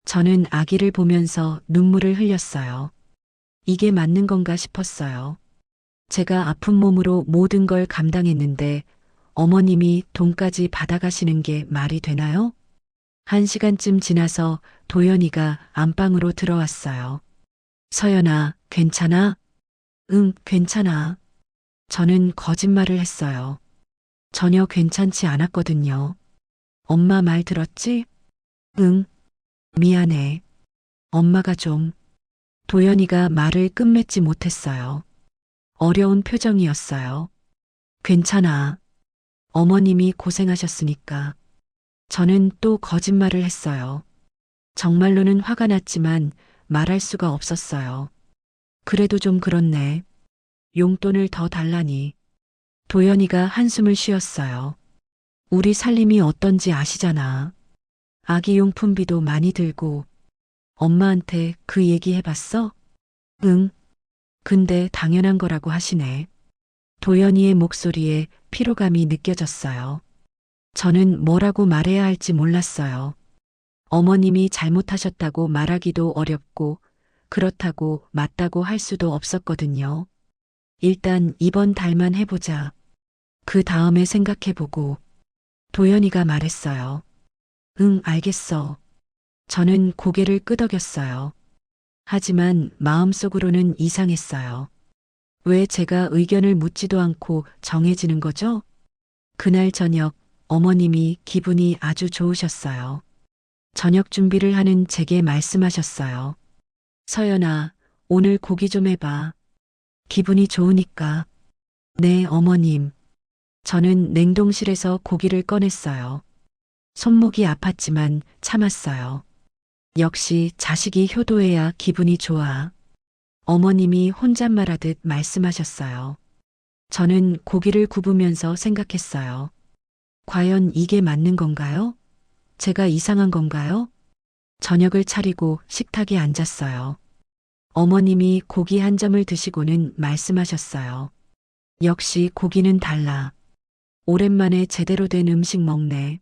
저는 아기를 보면서 눈물을 흘렸어요. 이게 맞는 건가 싶었어요. 제가 아픈 몸으로 모든 걸 감당했는데 어머님이 돈까지 받아가시는 게 말이 되나요? 1시간쯤 지나서 도연이가 안방으로 들어왔어요. 서연아, 괜찮아? 응, 괜찮아. 저는 거짓말을 했어요. 전혀 괜찮지 않았거든요. 엄마 말 들었지? 응, 미안해. 엄마가 좀. 도연이가 말을 끝맺지 못했어요. 어려운 표정이었어요. 괜찮아. 어머님이 고생하셨으니까. 저는 또 거짓말을 했어요. 정말로는 화가 났지만 말할 수가 없었어요. 그래도 좀 그렇네. 용돈을 더 달라니. 도연이가 한숨을 쉬었어요. 우리 살림이 어떤지 아시잖아. 아기용품비도 많이 들고. 엄마한테 그 얘기 해봤어? 응. 근데 당연한 거라고 하시네. 도연이의 목소리에 피로감이 느껴졌어요. 저는 뭐라고 말해야 할지 몰랐어요. 어머님이 잘못하셨다고 말하기도 어렵고 그렇다고 맞다고 할 수도 없었거든요. 일단 이번 달만 해보자. 그 다음에 생각해보고 도연이가 말했어요. 응, 알겠어. 저는 고개를 끄덕였어요. 하지만 마음속으로는 이상했어요. 왜 제가 의견을 묻지도 않고 정해지는 거죠? 그날 저녁 어머님이 기분이 아주 좋으셨어요. 저녁 준비를 하는 제게 말씀하셨어요. 서연아, 오늘 고기 좀 해봐. 기분이 좋으니까. 네, 어머님. 저는 냉동실에서 고기를 꺼냈어요. 손목이 아팠지만 참았어요. 역시 자식이 효도해야 기분이 좋아. 어머님이 혼잣말하듯 말씀하셨어요. 저는 고기를 굽으면서 생각했어요. 과연 이게 맞는 건가요? 제가 이상한 건가요? 저녁을 차리고 식탁에 앉았어요. 어머님이 고기 한 점을 드시고는 말씀하셨어요. 역시 고기는 달라. 오랜만에 제대로 된 음식 먹네.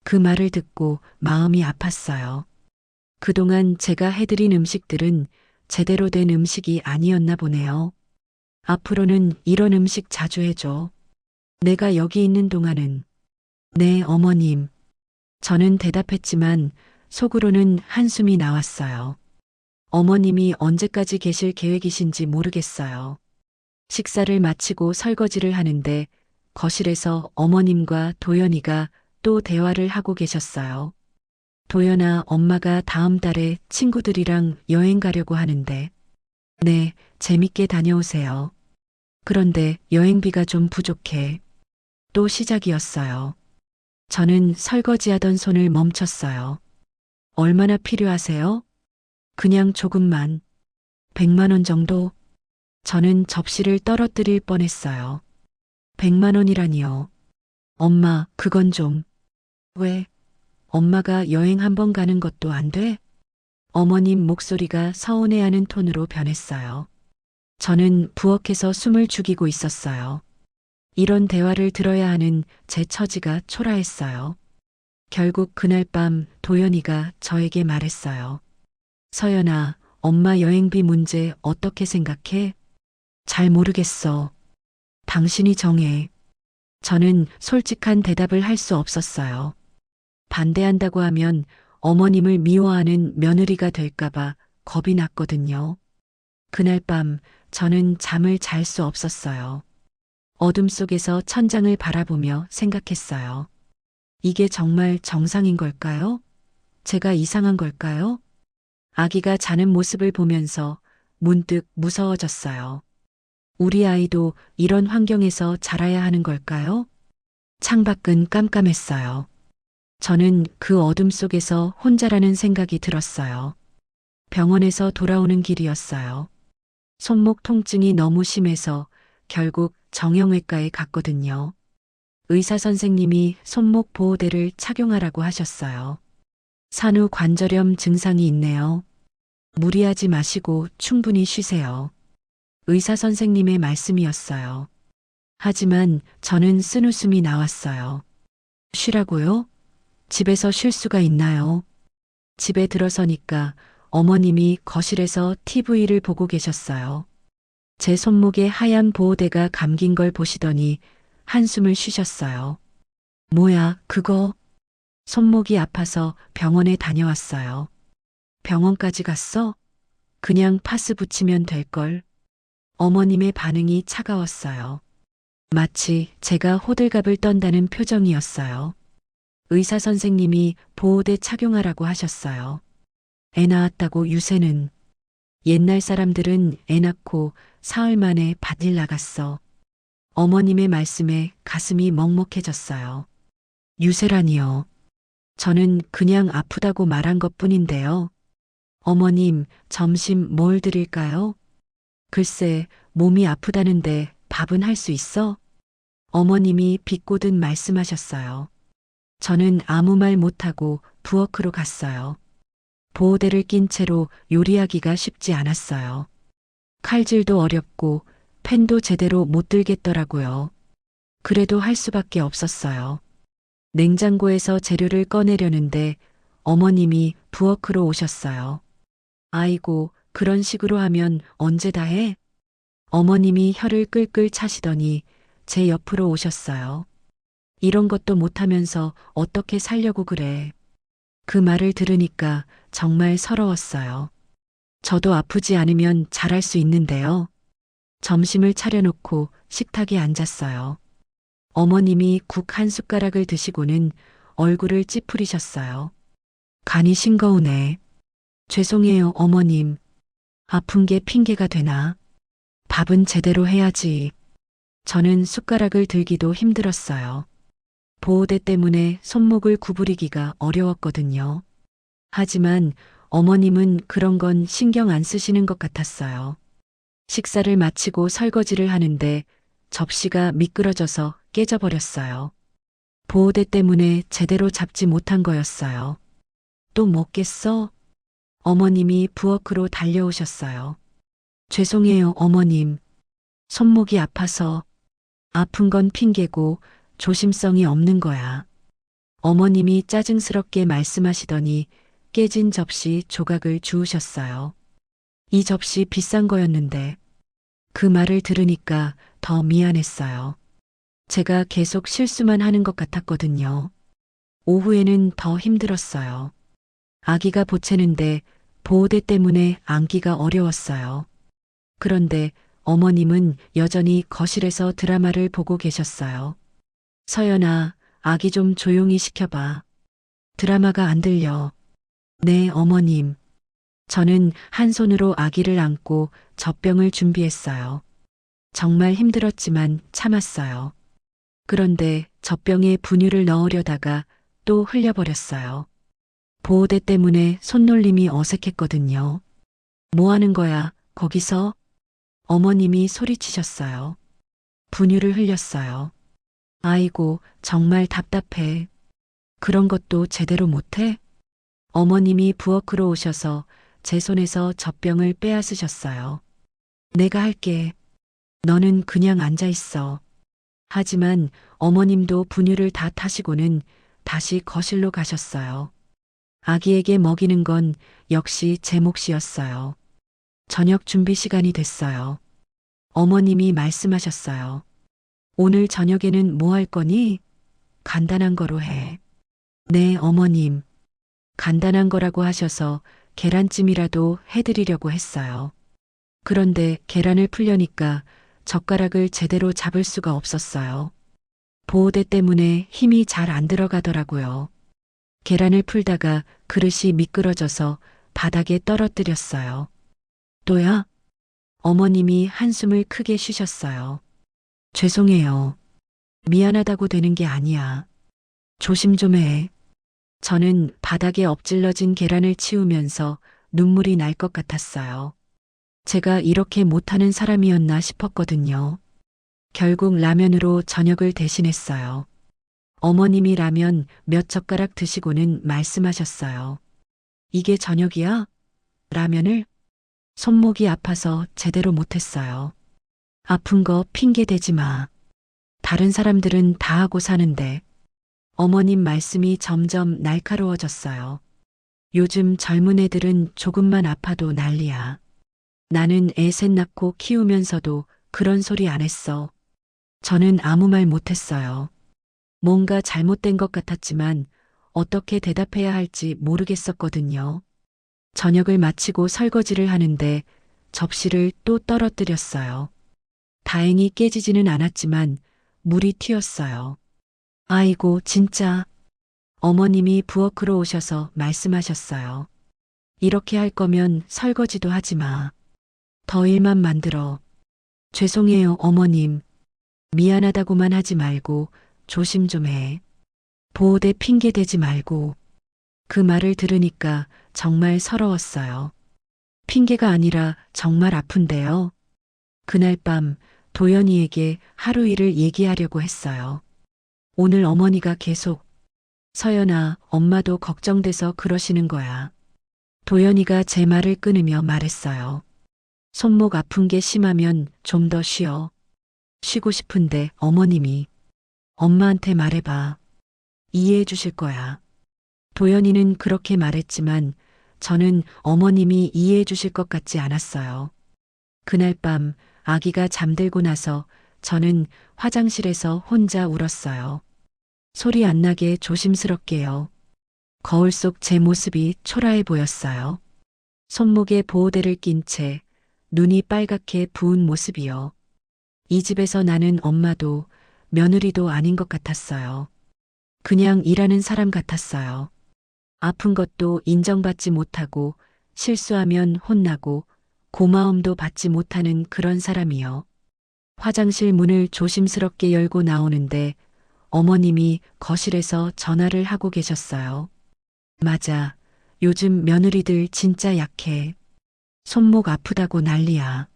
그 말을 듣고 마음이 아팠어요. 그동안 제가 해드린 음식들은 제대로 된 음식이 아니었나 보네요. 앞으로는 이런 음식 자주 해줘. 내가 여기 있는 동안은. 네, 어머님. 저는 대답했지만 속으로는 한숨이 나왔어요. 어머님이 언제까지 계실 계획이신지 모르겠어요. 식사를 마치고 설거지를 하는데 거실에서 어머님과 도연이가 또 대화를 하고 계셨어요. 도연아, 엄마가 다음 달에 친구들이랑 여행 가려고 하는데. 네, 재밌게 다녀오세요. 그런데 여행비가 좀 부족해. 또 시작이었어요. 저는 설거지하던 손을 멈췄어요. 얼마나 필요하세요? 그냥 조금만. 100만 원 정도? 저는 접시를 떨어뜨릴 뻔했어요. 100만 원이라니요. 엄마, 그건 좀. 왜? 엄마가 여행 한 번 가는 것도 안 돼? 어머님 목소리가 서운해하는 톤으로 변했어요. 저는 부엌에서 숨을 죽이고 있었어요. 이런 대화를 들어야 하는 제 처지가 초라했어요. 결국 그날 밤 도연이가 저에게 말했어요. 서연아, 엄마 여행비 문제 어떻게 생각해? 잘 모르겠어. 당신이 정해. 저는 솔직한 대답을 할 수 없었어요. 반대한다고 하면 어머님을 미워하는 며느리가 될까봐 겁이 났거든요. 그날 밤 저는 잠을 잘 수 없었어요. 어둠 속에서 천장을 바라보며 생각했어요. 이게 정말 정상인 걸까요? 제가 이상한 걸까요? 아기가 자는 모습을 보면서 문득 무서워졌어요. 우리 아이도 이런 환경에서 자라야 하는 걸까요? 창밖은 깜깜했어요. 저는 그 어둠 속에서 혼자라는 생각이 들었어요. 병원에서 돌아오는 길이었어요. 손목 통증이 너무 심해서 결국 정형외과에 갔거든요. 의사 선생님이 손목 보호대를 착용하라고 하셨어요. 산후 관절염 증상이 있네요. 무리하지 마시고 충분히 쉬세요. 의사 선생님의 말씀이었어요. 하지만 저는 쓴웃음이 나왔어요. 쉬라고요? 집에서 쉴 수가 있나요? 집에 들어서니까 어머님이 거실에서 TV를 보고 계셨어요. 제 손목에 하얀 보호대가 감긴 걸 보시더니 한숨을 쉬셨어요. 뭐야, 그거? 손목이 아파서 병원에 다녀왔어요. 병원까지 갔어? 그냥 파스 붙이면 될걸. 어머님의 반응이 차가웠어요. 마치 제가 호들갑을 떤다는 표정이었어요. 의사 선생님이 보호대 착용하라고 하셨어요. 애 낳았다고 유세는. 옛날 사람들은 애 낳고 사흘 만에 밭일 나갔어. 어머님의 말씀에 가슴이 먹먹해졌어요. 유세라니요. 저는 그냥 아프다고 말한 것뿐인데요. 어머님, 점심 뭘 드릴까요? 글쎄, 몸이 아프다는데 밥은 할 수 있어? 어머님이 비꼬듯 말씀하셨어요. 저는 아무 말 못하고 부엌으로 갔어요. 보호대를 낀 채로 요리하기가 쉽지 않았어요. 칼질도 어렵고 펜도 제대로 못 들겠더라고요. 그래도 할 수밖에 없었어요. 냉장고에서 재료를 꺼내려는데 어머님이 부엌으로 오셨어요. 아이고, 그런 식으로 하면 언제 다 해? 어머님이 혀를 끌끌 차시더니 제 옆으로 오셨어요. 이런 것도 못하면서 어떻게 살려고 그래. 그 말을 들으니까 정말 서러웠어요. 저도 아프지 않으면 잘할 수 있는데요. 점심을 차려놓고 식탁에 앉았어요. 어머님이 국 한 숟가락을 드시고는 얼굴을 찌푸리셨어요. 간이 싱거우네. 죄송해요, 어머님. 아픈 게 핑계가 되나? 밥은 제대로 해야지. 저는 숟가락을 들기도 힘들었어요. 보호대 때문에 손목을 구부리기가 어려웠거든요. 하지만 어머님은 그런 건 신경 안 쓰시는 것 같았어요. 식사를 마치고 설거지를 하는데 접시가 미끄러져서 깨져버렸어요. 보호대 때문에 제대로 잡지 못한 거였어요. 또 먹겠어? 어머님이 부엌으로 달려오셨어요. 죄송해요, 어머님. 손목이 아파서. 아픈 건 핑계고 조심성이 없는 거야. 어머님이 짜증스럽게 말씀하시더니 깨진 접시 조각을 주우셨어요. 이 접시 비싼 거였는데 그 말을 들으니까 더 미안했어요. 제가 계속 실수만 하는 것 같았거든요. 오후에는 더 힘들었어요. 아기가 보채는데 보호대 때문에 안기가 어려웠어요. 그런데 어머님은 여전히 거실에서 드라마를 보고 계셨어요. 서연아, 아기 좀 조용히 시켜봐. 드라마가 안 들려. 네, 어머님. 저는 한 손으로 아기를 안고 젖병을 준비했어요. 정말 힘들었지만 참았어요. 그런데 젖병에 분유를 넣으려다가 또 흘려버렸어요. 보호대 때문에 손놀림이 어색했거든요. 뭐 하는 거야, 거기서? 어머님이 소리치셨어요. 분유를 흘렸어요. 아이고, 정말 답답해. 그런 것도 제대로 못해? 어머님이 부엌으로 오셔서 제 손에서 젖병을 빼앗으셨어요. 내가 할게. 너는 그냥 앉아 있어. 하지만 어머님도 분유를 다 타시고는 다시 거실로 가셨어요. 아기에게 먹이는 건 역시 제 몫이었어요. 저녁 준비 시간이 됐어요. 어머님이 말씀하셨어요. 오늘 저녁에는 뭐 할 거니? 간단한 거로 해. 네, 어머님. 간단한 거라고 하셔서 계란찜이라도 해드리려고 했어요. 그런데 계란을 풀려니까 젓가락을 제대로 잡을 수가 없었어요. 보호대 때문에 힘이 잘 안 들어가더라고요. 계란을 풀다가 그릇이 미끄러져서 바닥에 떨어뜨렸어요. 또야? 어머님이 한숨을 크게 쉬셨어요. 죄송해요. 미안하다고 되는 게 아니야. 조심 좀 해. 저는 바닥에 엎질러진 계란을 치우면서 눈물이 날 것 같았어요. 제가 이렇게 못하는 사람이었나 싶었거든요. 결국 라면으로 저녁을 대신했어요. 어머님이 라면 몇 젓가락 드시고는 말씀하셨어요. 이게 저녁이야? 라면을? 손목이 아파서 제대로 못했어요. 아픈 거 핑계 대지 마. 다른 사람들은 다 하고 사는데. 어머님 말씀이 점점 날카로워졌어요. 요즘 젊은 애들은 조금만 아파도 난리야. 나는 애 셋 낳고 키우면서도 그런 소리 안 했어. 저는 아무 말 못했어요. 뭔가 잘못된 것 같았지만 어떻게 대답해야 할지 모르겠었거든요. 저녁을 마치고 설거지를 하는데 접시를 또 떨어뜨렸어요. 다행히 깨지지는 않았지만 물이 튀었어요. 아이고, 진짜. 어머님이 부엌으로 오셔서 말씀하셨어요. 이렇게 할 거면 설거지도 하지 마. 더 일만 만들어. 죄송해요, 어머님. 미안하다고만 하지 말고 조심 좀 해. 보호대 핑계 대지 말고. 그 말을 들으니까 정말 서러웠어요. 핑계가 아니라 정말 아픈데요. 그날 밤 도연이에게 하루 일을 얘기하려고 했어요. 오늘 어머니가 계속 서연아, 엄마도 걱정돼서 그러시는 거야. 도연이가 제 말을 끊으며 말했어요. 손목 아픈 게 심하면 좀 더 쉬어. 쉬고 싶은데 어머님이 엄마한테 말해봐. 이해해 주실 거야. 도연이는 그렇게 말했지만 저는 어머님이 이해해 주실 것 같지 않았어요. 그날 밤 아기가 잠들고 나서 저는 화장실에서 혼자 울었어요. 소리 안 나게 조심스럽게요. 거울 속 제 모습이 초라해 보였어요. 손목에 보호대를 낀 채 눈이 빨갛게 부은 모습이요. 이 집에서 나는 엄마도 며느리도 아닌 것 같았어요. 그냥 일하는 사람 같았어요. 아픈 것도 인정받지 못하고 실수하면 혼나고 고마움도 받지 못하는 그런 사람이요. 화장실 문을 조심스럽게 열고 나오는데 어머님이 거실에서 전화를 하고 계셨어요. 맞아. 요즘 며느리들 진짜 약해. 손목 아프다고 난리야.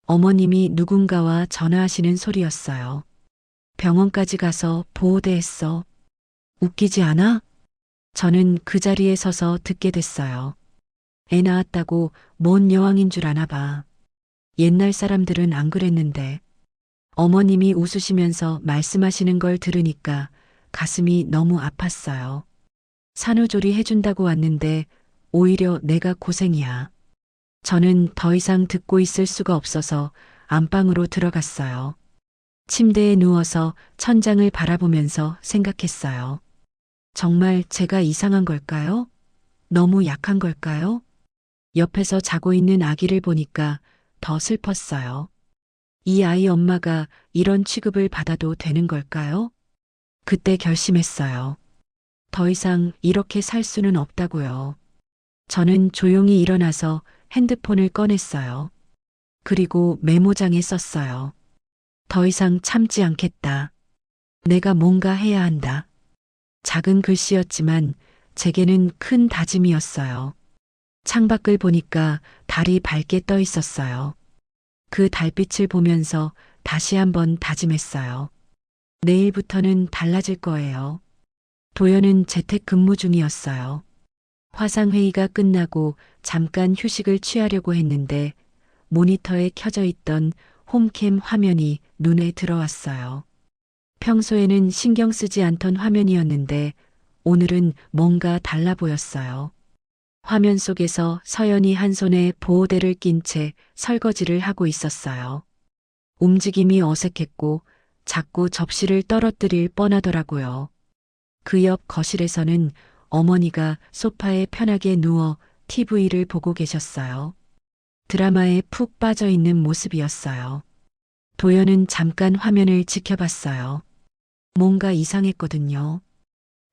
어머님이 누군가와 전화하시는 소리였어요. 병원까지 가서 보호대 했어. 웃기지 않아? 저는 그 자리에 서서 듣게 됐어요. 애 낳았다고 뭔 여왕인 줄 아나 봐. 옛날 사람들은 안 그랬는데. 어머님이 웃으시면서 말씀하시는 걸 들으니까 가슴이 너무 아팠어요. 산후조리 해준다고 왔는데 오히려 내가 고생이야. 저는 더 이상 듣고 있을 수가 없어서 안방으로 들어갔어요. 침대에 누워서 천장을 바라보면서 생각했어요. 정말 제가 이상한 걸까요? 너무 약한 걸까요? 옆에서 자고 있는 아기를 보니까 더 슬펐어요. 이 아이 엄마가 이런 취급을 받아도 되는 걸까요? 그때 결심했어요. 더 이상 이렇게 살 수는 없다고요. 저는 조용히 일어나서 핸드폰을 꺼냈어요. 그리고 메모장에 썼어요. 더 이상 참지 않겠다. 내가 뭔가 해야 한다. 작은 글씨였지만 제게는 큰 다짐이었어요. 창밖을 보니까 달이 밝게 떠 있었어요. 그 달빛을 보면서 다시 한번 다짐했어요. 내일부터는 달라질 거예요. 도연은 재택근무 중이었어요. 화상회의가 끝나고 잠깐 휴식을 취하려고 했는데 모니터에 켜져 있던 홈캠 화면이 눈에 들어왔어요. 평소에는 신경 쓰지 않던 화면이었는데 오늘은 뭔가 달라 보였어요. 화면 속에서 서연이 한 손에 보호대를 낀 채 설거지를 하고 있었어요. 움직임이 어색했고 자꾸 접시를 떨어뜨릴 뻔하더라고요. 그 옆 거실에서는 어머니가 소파에 편하게 누워 TV를 보고 계셨어요. 드라마에 푹 빠져 있는 모습이었어요. 도연은 잠깐 화면을 지켜봤어요. 뭔가 이상했거든요.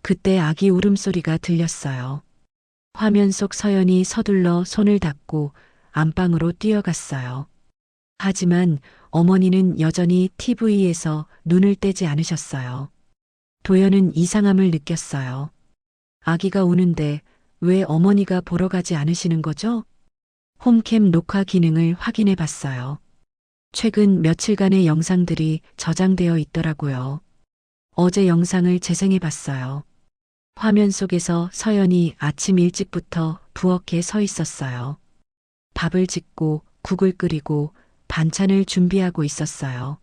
그때 아기 울음소리가 들렸어요. 화면 속 서연이 서둘러 손을 닦고 안방으로 뛰어갔어요. 하지만 어머니는 여전히 TV에서 눈을 떼지 않으셨어요. 도연은 이상함을 느꼈어요. 아기가 우는데 왜 어머니가 보러 가지 않으시는 거죠? 홈캠 녹화 기능을 확인해 봤어요. 최근 며칠간의 영상들이 저장되어 있더라고요. 어제 영상을 재생해 봤어요. 화면 속에서 서연이 아침 일찍부터 부엌에 서 있었어요. 밥을 짓고 국을 끓이고 반찬을 준비하고 있었어요.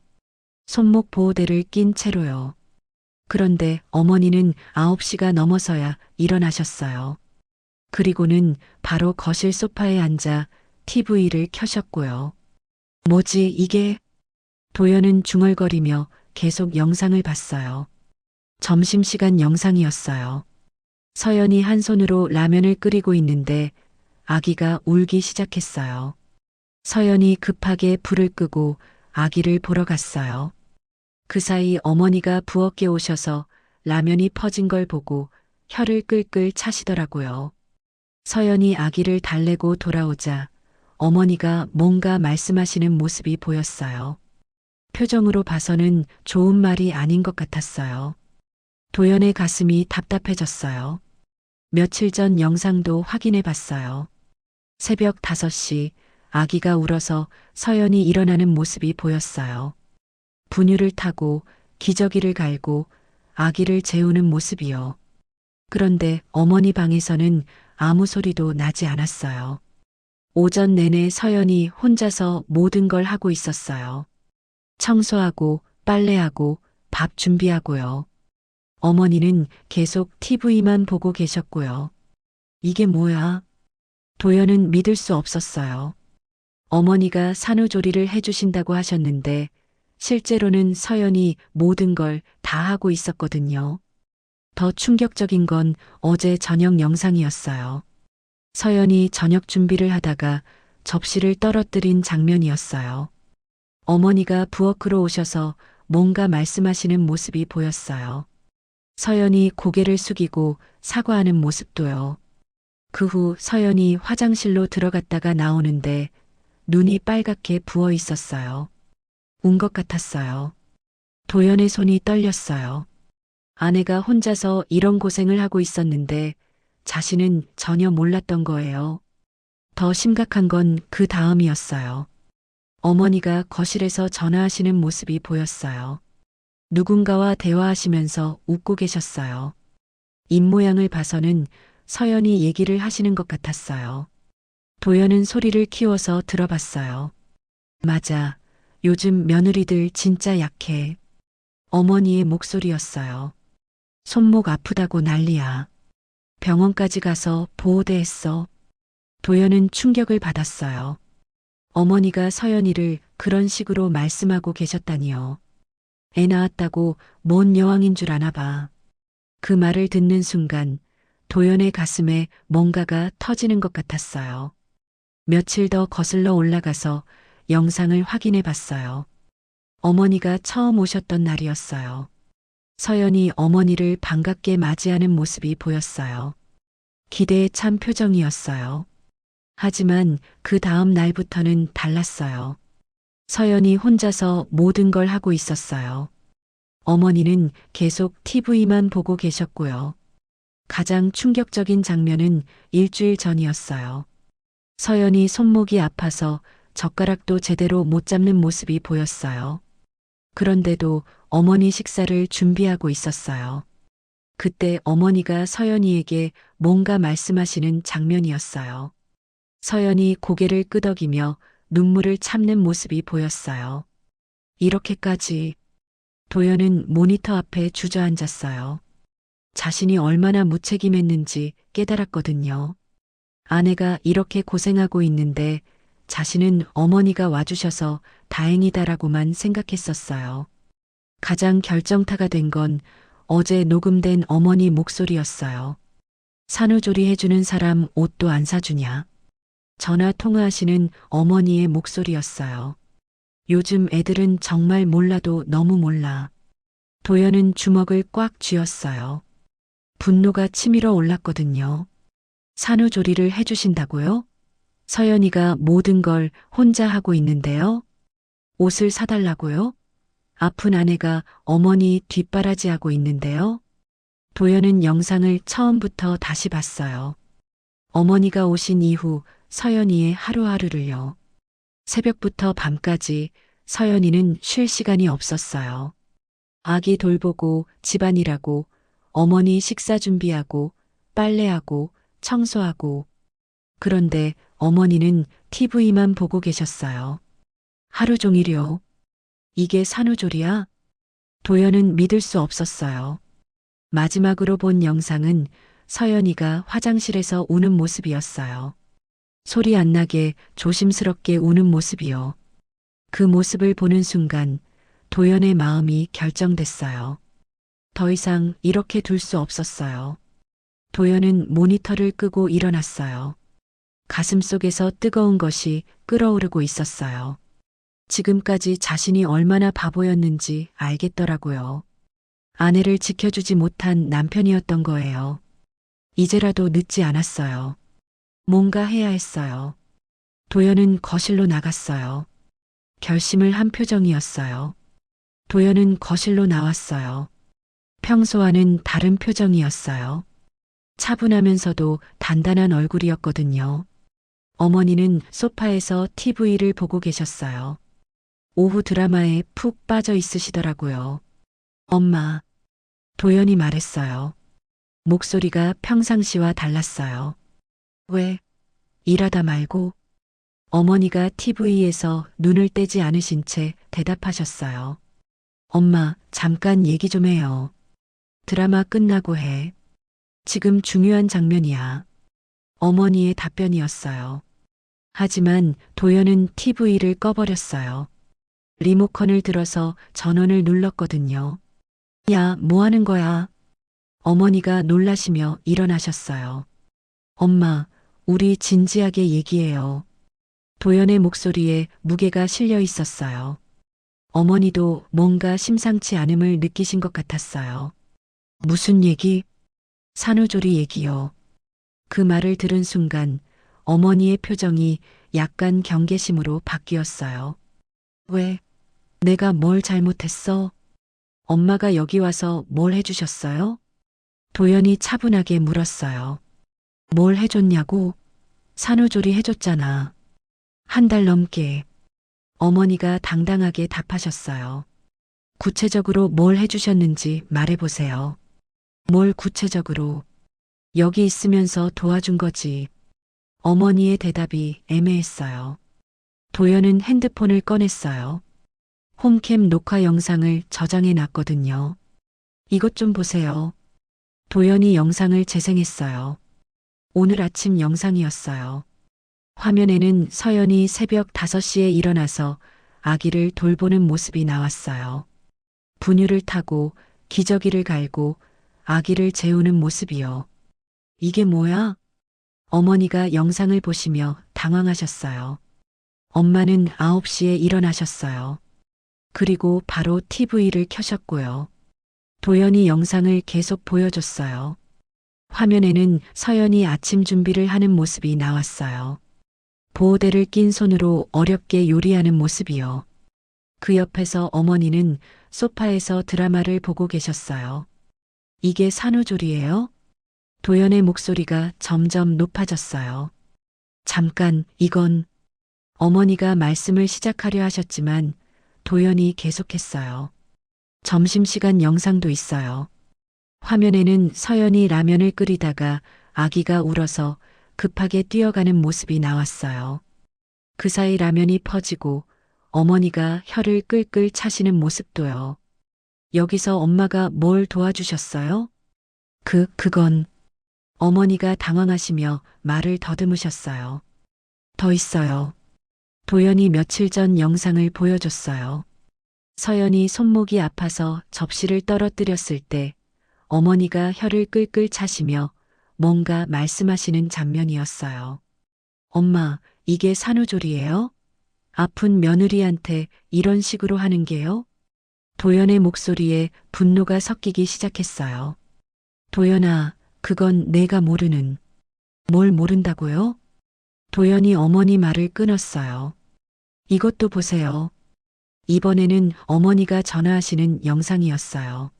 손목 보호대를 낀 채로요. 그런데 어머니는 9시가 넘어서야 일어나셨어요. 그리고는 바로 거실 소파에 앉아 TV를 켜셨고요. 뭐지 이게? 도연은 중얼거리며 계속 영상을 봤어요. 점심시간 영상이었어요. 서연이 한 손으로 라면을 끓이고 있는데 아기가 울기 시작했어요. 서연이 급하게 불을 끄고 아기를 보러 갔어요. 그 사이 어머니가 부엌에 오셔서 라면이 퍼진 걸 보고 혀를 끌끌 차시더라고요. 서연이 아기를 달래고 돌아오자 어머니가 뭔가 말씀하시는 모습이 보였어요. 표정으로 봐서는 좋은 말이 아닌 것 같았어요. 도연의 가슴이 답답해졌어요. 며칠 전 영상도 확인해 봤어요. 새벽 5시 아기가 울어서 서연이 일어나는 모습이 보였어요. 분유를 타고 기저귀를 갈고 아기를 재우는 모습이요. 그런데 어머니 방에서는 아무 소리도 나지 않았어요. 오전 내내 서연이 혼자서 모든 걸 하고 있었어요. 청소하고 빨래하고 밥 준비하고요. 어머니는 계속 TV만 보고 계셨고요. 이게 뭐야? 도연은 믿을 수 없었어요. 어머니가 산후조리를 해주신다고 하셨는데 실제로는 서연이 모든 걸 다 하고 있었거든요. 더 충격적인 건 어제 저녁 영상이었어요. 서연이 저녁 준비를 하다가 접시를 떨어뜨린 장면이었어요. 어머니가 부엌으로 오셔서 뭔가 말씀하시는 모습이 보였어요. 서연이 고개를 숙이고 사과하는 모습도요. 그 후 서연이 화장실로 들어갔다가 나오는데 눈이 빨갛게 부어 있었어요. 운 것 같았어요. 도연의 손이 떨렸어요. 아내가 혼자서 이런 고생을 하고 있었는데 자신은 전혀 몰랐던 거예요. 더 심각한 건 그 다음이었어요. 어머니가 거실에서 전화하시는 모습이 보였어요. 누군가와 대화하시면서 웃고 계셨어요. 입모양을 봐서는 서연이 얘기를 하시는 것 같았어요. 도연은 소리를 키워서 들어봤어요. 맞아. 요즘 며느리들 진짜 약해. 어머니의 목소리였어요. 손목 아프다고 난리야. 병원까지 가서 보호대 했어. 도연은 충격을 받았어요. 어머니가 서연이를 그런 식으로 말씀하고 계셨다니요. 애 낳았다고 뭔 여왕인 줄 아나 봐. 그 말을 듣는 순간 도연의 가슴에 뭔가가 터지는 것 같았어요. 며칠 더 거슬러 올라가서 영상을 확인해 봤어요. 어머니가 처음 오셨던 날이었어요. 서연이 어머니를 반갑게 맞이하는 모습이 보였어요. 기대에 찬 표정이었어요. 하지만 그 다음 날부터는 달랐어요. 서연이 혼자서 모든 걸 하고 있었어요. 어머니는 계속 TV만 보고 계셨고요. 가장 충격적인 장면은 일주일 전이었어요. 서연이 손목이 아파서 젓가락도 제대로 못 잡는 모습이 보였어요. 그런데도 어머니 식사를 준비하고 있었어요. 그때 어머니가 서연이에게 뭔가 말씀하시는 장면이었어요. 서연이 고개를 끄덕이며 눈물을 참는 모습이 보였어요. 이렇게까지 도연은 모니터 앞에 주저앉았어요. 자신이 얼마나 무책임했는지 깨달았거든요. 아내가 이렇게 고생하고 있는데 자신은 어머니가 와주셔서 다행이다라고만 생각했었어요. 가장 결정타가 된 건 어제 녹음된 어머니 목소리였어요. 산후조리 해주는 사람 옷도 안 사주냐. 전화 통화하시는 어머니의 목소리였어요. 요즘 애들은 정말 몰라도 너무 몰라. 도연은 주먹을 꽉 쥐었어요. 분노가 치밀어 올랐거든요. 산후조리를 해주신다고요? 서연이가 모든 걸 혼자 하고 있는데요. 옷을 사달라고요? 아픈 아내가 어머니 뒷바라지하고 있는데요. 도연은 영상을 처음부터 다시 봤어요. 어머니가 오신 이후 서연이의 하루하루를요. 새벽부터 밤까지 서연이는 쉴 시간이 없었어요. 아기 돌보고 집안일하고 어머니 식사 준비하고 빨래하고 청소하고 그런데 어머니는 TV만 보고 계셨어요. 하루 종일요. 이게 산후조리야? 도연은 믿을 수 없었어요. 마지막으로 본 영상은 서연이가 화장실에서 우는 모습이었어요. 소리 안 나게 조심스럽게 우는 모습이요. 그 모습을 보는 순간 도연의 마음이 결정됐어요. 더 이상 이렇게 둘 수 없었어요. 도연은 모니터를 끄고 일어났어요. 가슴속에서 뜨거운 것이 끓어오르고 있었어요. 지금까지 자신이 얼마나 바보였는지 알겠더라고요. 아내를 지켜주지 못한 남편이었던 거예요. 이제라도 늦지 않았어요. 뭔가 해야 했어요. 도연은 거실로 나갔어요. 결심을 한 표정이었어요. 도연은 거실로 나왔어요. 평소와는 다른 표정이었어요. 차분하면서도 단단한 얼굴이었거든요. 어머니는 소파에서 TV를 보고 계셨어요. 오후 드라마에 푹 빠져 있으시더라고요. 엄마, 도연이 말했어요. 목소리가 평상시와 달랐어요. 왜? 일하다 말고 어머니가 TV에서 눈을 떼지 않으신 채 대답하셨어요. 엄마, 잠깐 얘기 좀 해요. 드라마 끝나고 해. 지금 중요한 장면이야. 어머니의 답변이었어요. 하지만 도연은 TV를 꺼버렸어요. 리모컨을 들어서 전원을 눌렀거든요. 야, 뭐 하는 거야? 어머니가 놀라시며 일어나셨어요. 엄마, 우리 진지하게 얘기해요. 도연의 목소리에 무게가 실려 있었어요. 어머니도 뭔가 심상치 않음을 느끼신 것 같았어요. 무슨 얘기? 산후조리 얘기요. 그 말을 들은 순간 어머니의 표정이 약간 경계심으로 바뀌었어요. 왜? 내가 뭘 잘못했어? 엄마가 여기 와서 뭘 해주셨어요? 도연이 차분하게 물었어요. 뭘 해줬냐고? 산후조리 해줬잖아. 1달 넘게. 어머니가 당당하게 답하셨어요. 구체적으로 뭘 해주셨는지 말해보세요. 뭘 구체적으로? 여기 있으면서 도와준 거지. 어머니의 대답이 애매했어요. 도연은 핸드폰을 꺼냈어요. 홈캠 녹화 영상을 저장해 놨거든요. 이것 좀 보세요. 도연이 영상을 재생했어요. 오늘 아침 영상이었어요. 화면에는 서연이 새벽 5시에 일어나서 아기를 돌보는 모습이 나왔어요. 분유를 타고 기저귀를 갈고 아기를 재우는 모습이요. 이게 뭐야? 어머니가 영상을 보시며 당황하셨어요. 엄마는 9시에 일어나셨어요. 그리고 바로 TV를 켜셨고요. 도연이 영상을 계속 보여줬어요. 화면에는 서연이 아침 준비를 하는 모습이 나왔어요. 보호대를 낀 손으로 어렵게 요리하는 모습이요. 그 옆에서 어머니는 소파에서 드라마를 보고 계셨어요. 이게 산후조리예요? 도연의 목소리가 점점 높아졌어요. 잠깐, 이건 어머니가 말씀을 시작하려 하셨지만 도연이 계속했어요. 점심시간 영상도 있어요. 화면에는 서연이 라면을 끓이다가 아기가 울어서 급하게 뛰어가는 모습이 나왔어요. 그 사이 라면이 퍼지고 어머니가 혀를 끌끌 차시는 모습도요. 여기서 엄마가 뭘 도와주셨어요? 그건 어머니가 당황하시며 말을 더듬으셨어요. 더 있어요. 도연이 며칠 전 영상을 보여줬어요. 서연이 손목이 아파서 접시를 떨어뜨렸을 때 어머니가 혀를 끌끌 차시며 뭔가 말씀하시는 장면이었어요. 엄마, 이게 산후조리예요? 아픈 며느리한테 이런 식으로 하는 게요? 도연의 목소리에 분노가 섞이기 시작했어요. 도연아, 그건 내가 모르는. 뭘 모른다고요? 도연이 어머니 말을 끊었어요. 이것도 보세요. 이번에는 어머니가 전화하시는 영상이었어요.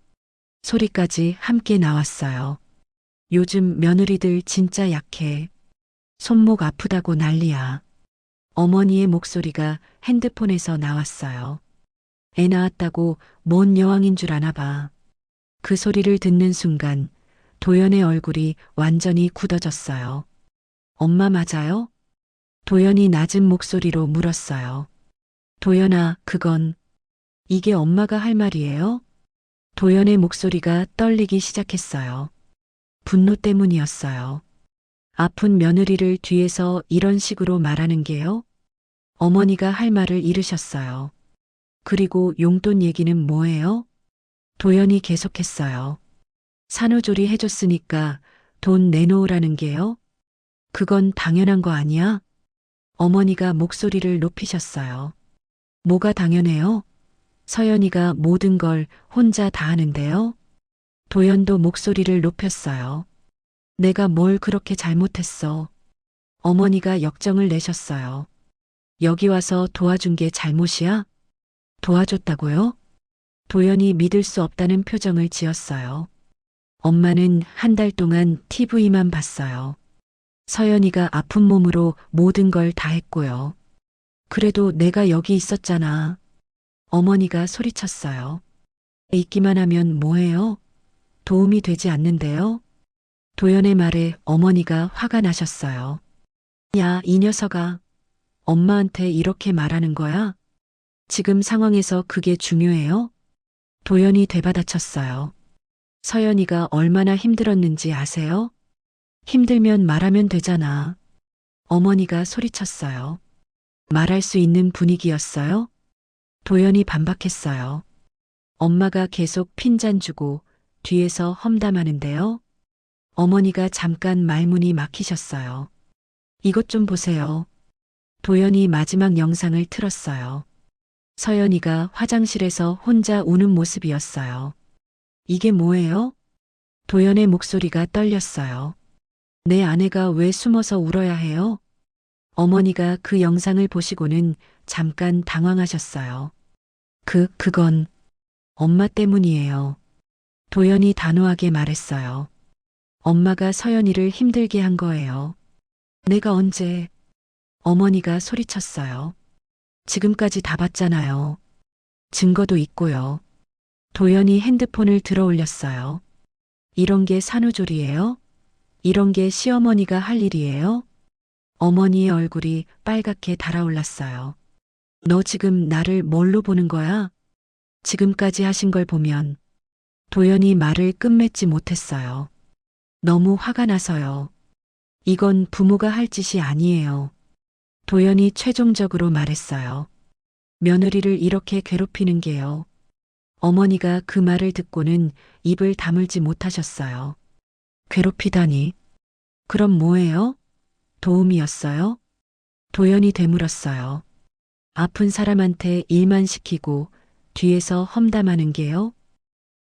소리까지 함께 나왔어요. 요즘 며느리들 진짜 약해. 손목 아프다고 난리야. 어머니의 목소리가 핸드폰에서 나왔어요. 애 낳았다고 뭔 여왕인 줄 아나 봐. 그 소리를 듣는 순간 도연의 얼굴이 완전히 굳어졌어요. 엄마 맞아요? 도연이 낮은 목소리로 물었어요. 도연아, 그건 이게 엄마가 할 말이에요? 도연의 목소리가 떨리기 시작했어요. 분노 때문이었어요. 아픈 며느리를 뒤에서 이런 식으로 말하는 게요? 어머니가 할 말을 잃으셨어요. 그리고 용돈 얘기는 뭐예요? 도연이 계속했어요. 산후조리 해줬으니까 돈 내놓으라는 게요? 그건 당연한 거 아니야? 어머니가 목소리를 높이셨어요. 뭐가 당연해요? 서연이가 모든 걸 혼자 다 하는데요? 도연도 목소리를 높였어요. 내가 뭘 그렇게 잘못했어. 어머니가 역정을 내셨어요. 여기 와서 도와준 게 잘못이야? 도와줬다고요? 도연이 믿을 수 없다는 표정을 지었어요. 엄마는 1달 동안 TV만 봤어요. 서연이가 아픈 몸으로 모든 걸 다 했고요. 그래도 내가 여기 있었잖아. 어머니가 소리쳤어요. 있기만 하면 뭐해요? 도움이 되지 않는데요? 도연의 말에 어머니가 화가 나셨어요. 야, 이 녀석아. 엄마한테 이렇게 말하는 거야? 지금 상황에서 그게 중요해요? 도연이 되받아쳤어요. 서연이가 얼마나 힘들었는지 아세요? 힘들면 말하면 되잖아. 어머니가 소리쳤어요. 말할 수 있는 분위기였어요? 도연이 반박했어요. 엄마가 계속 핀잔 주고 뒤에서 험담하는데요. 어머니가 잠깐 말문이 막히셨어요. 이것 좀 보세요. 도연이 마지막 영상을 틀었어요. 서연이가 화장실에서 혼자 우는 모습이었어요. 이게 뭐예요? 도연의 목소리가 떨렸어요. 내 아내가 왜 숨어서 울어야 해요? 어머니가 그 영상을 보시고는 잠깐 당황하셨어요. 그건 엄마 때문이에요. 도연이 단호하게 말했어요. 엄마가 서연이를 힘들게 한 거예요. 내가 언제? 어머니가 소리쳤어요. 지금까지 다 봤잖아요. 증거도 있고요. 도연이 핸드폰을 들어 올렸어요. 이런 게 산후조리예요? 이런 게 시어머니가 할 일이에요? 어머니의 얼굴이 빨갛게 달아올랐어요. 너 지금 나를 뭘로 보는 거야? 지금까지 하신 걸 보면 도연이 말을 끝맺지 못했어요. 너무 화가 나서요. 이건 부모가 할 짓이 아니에요. 도연이 최종적으로 말했어요. 며느리를 이렇게 괴롭히는 게요. 어머니가 그 말을 듣고는 입을 다물지 못하셨어요. 괴롭히다니. 그럼 뭐예요? 도움이었어요? 도연이 되물었어요. 아픈 사람한테 일만 시키고 뒤에서 험담하는 게요?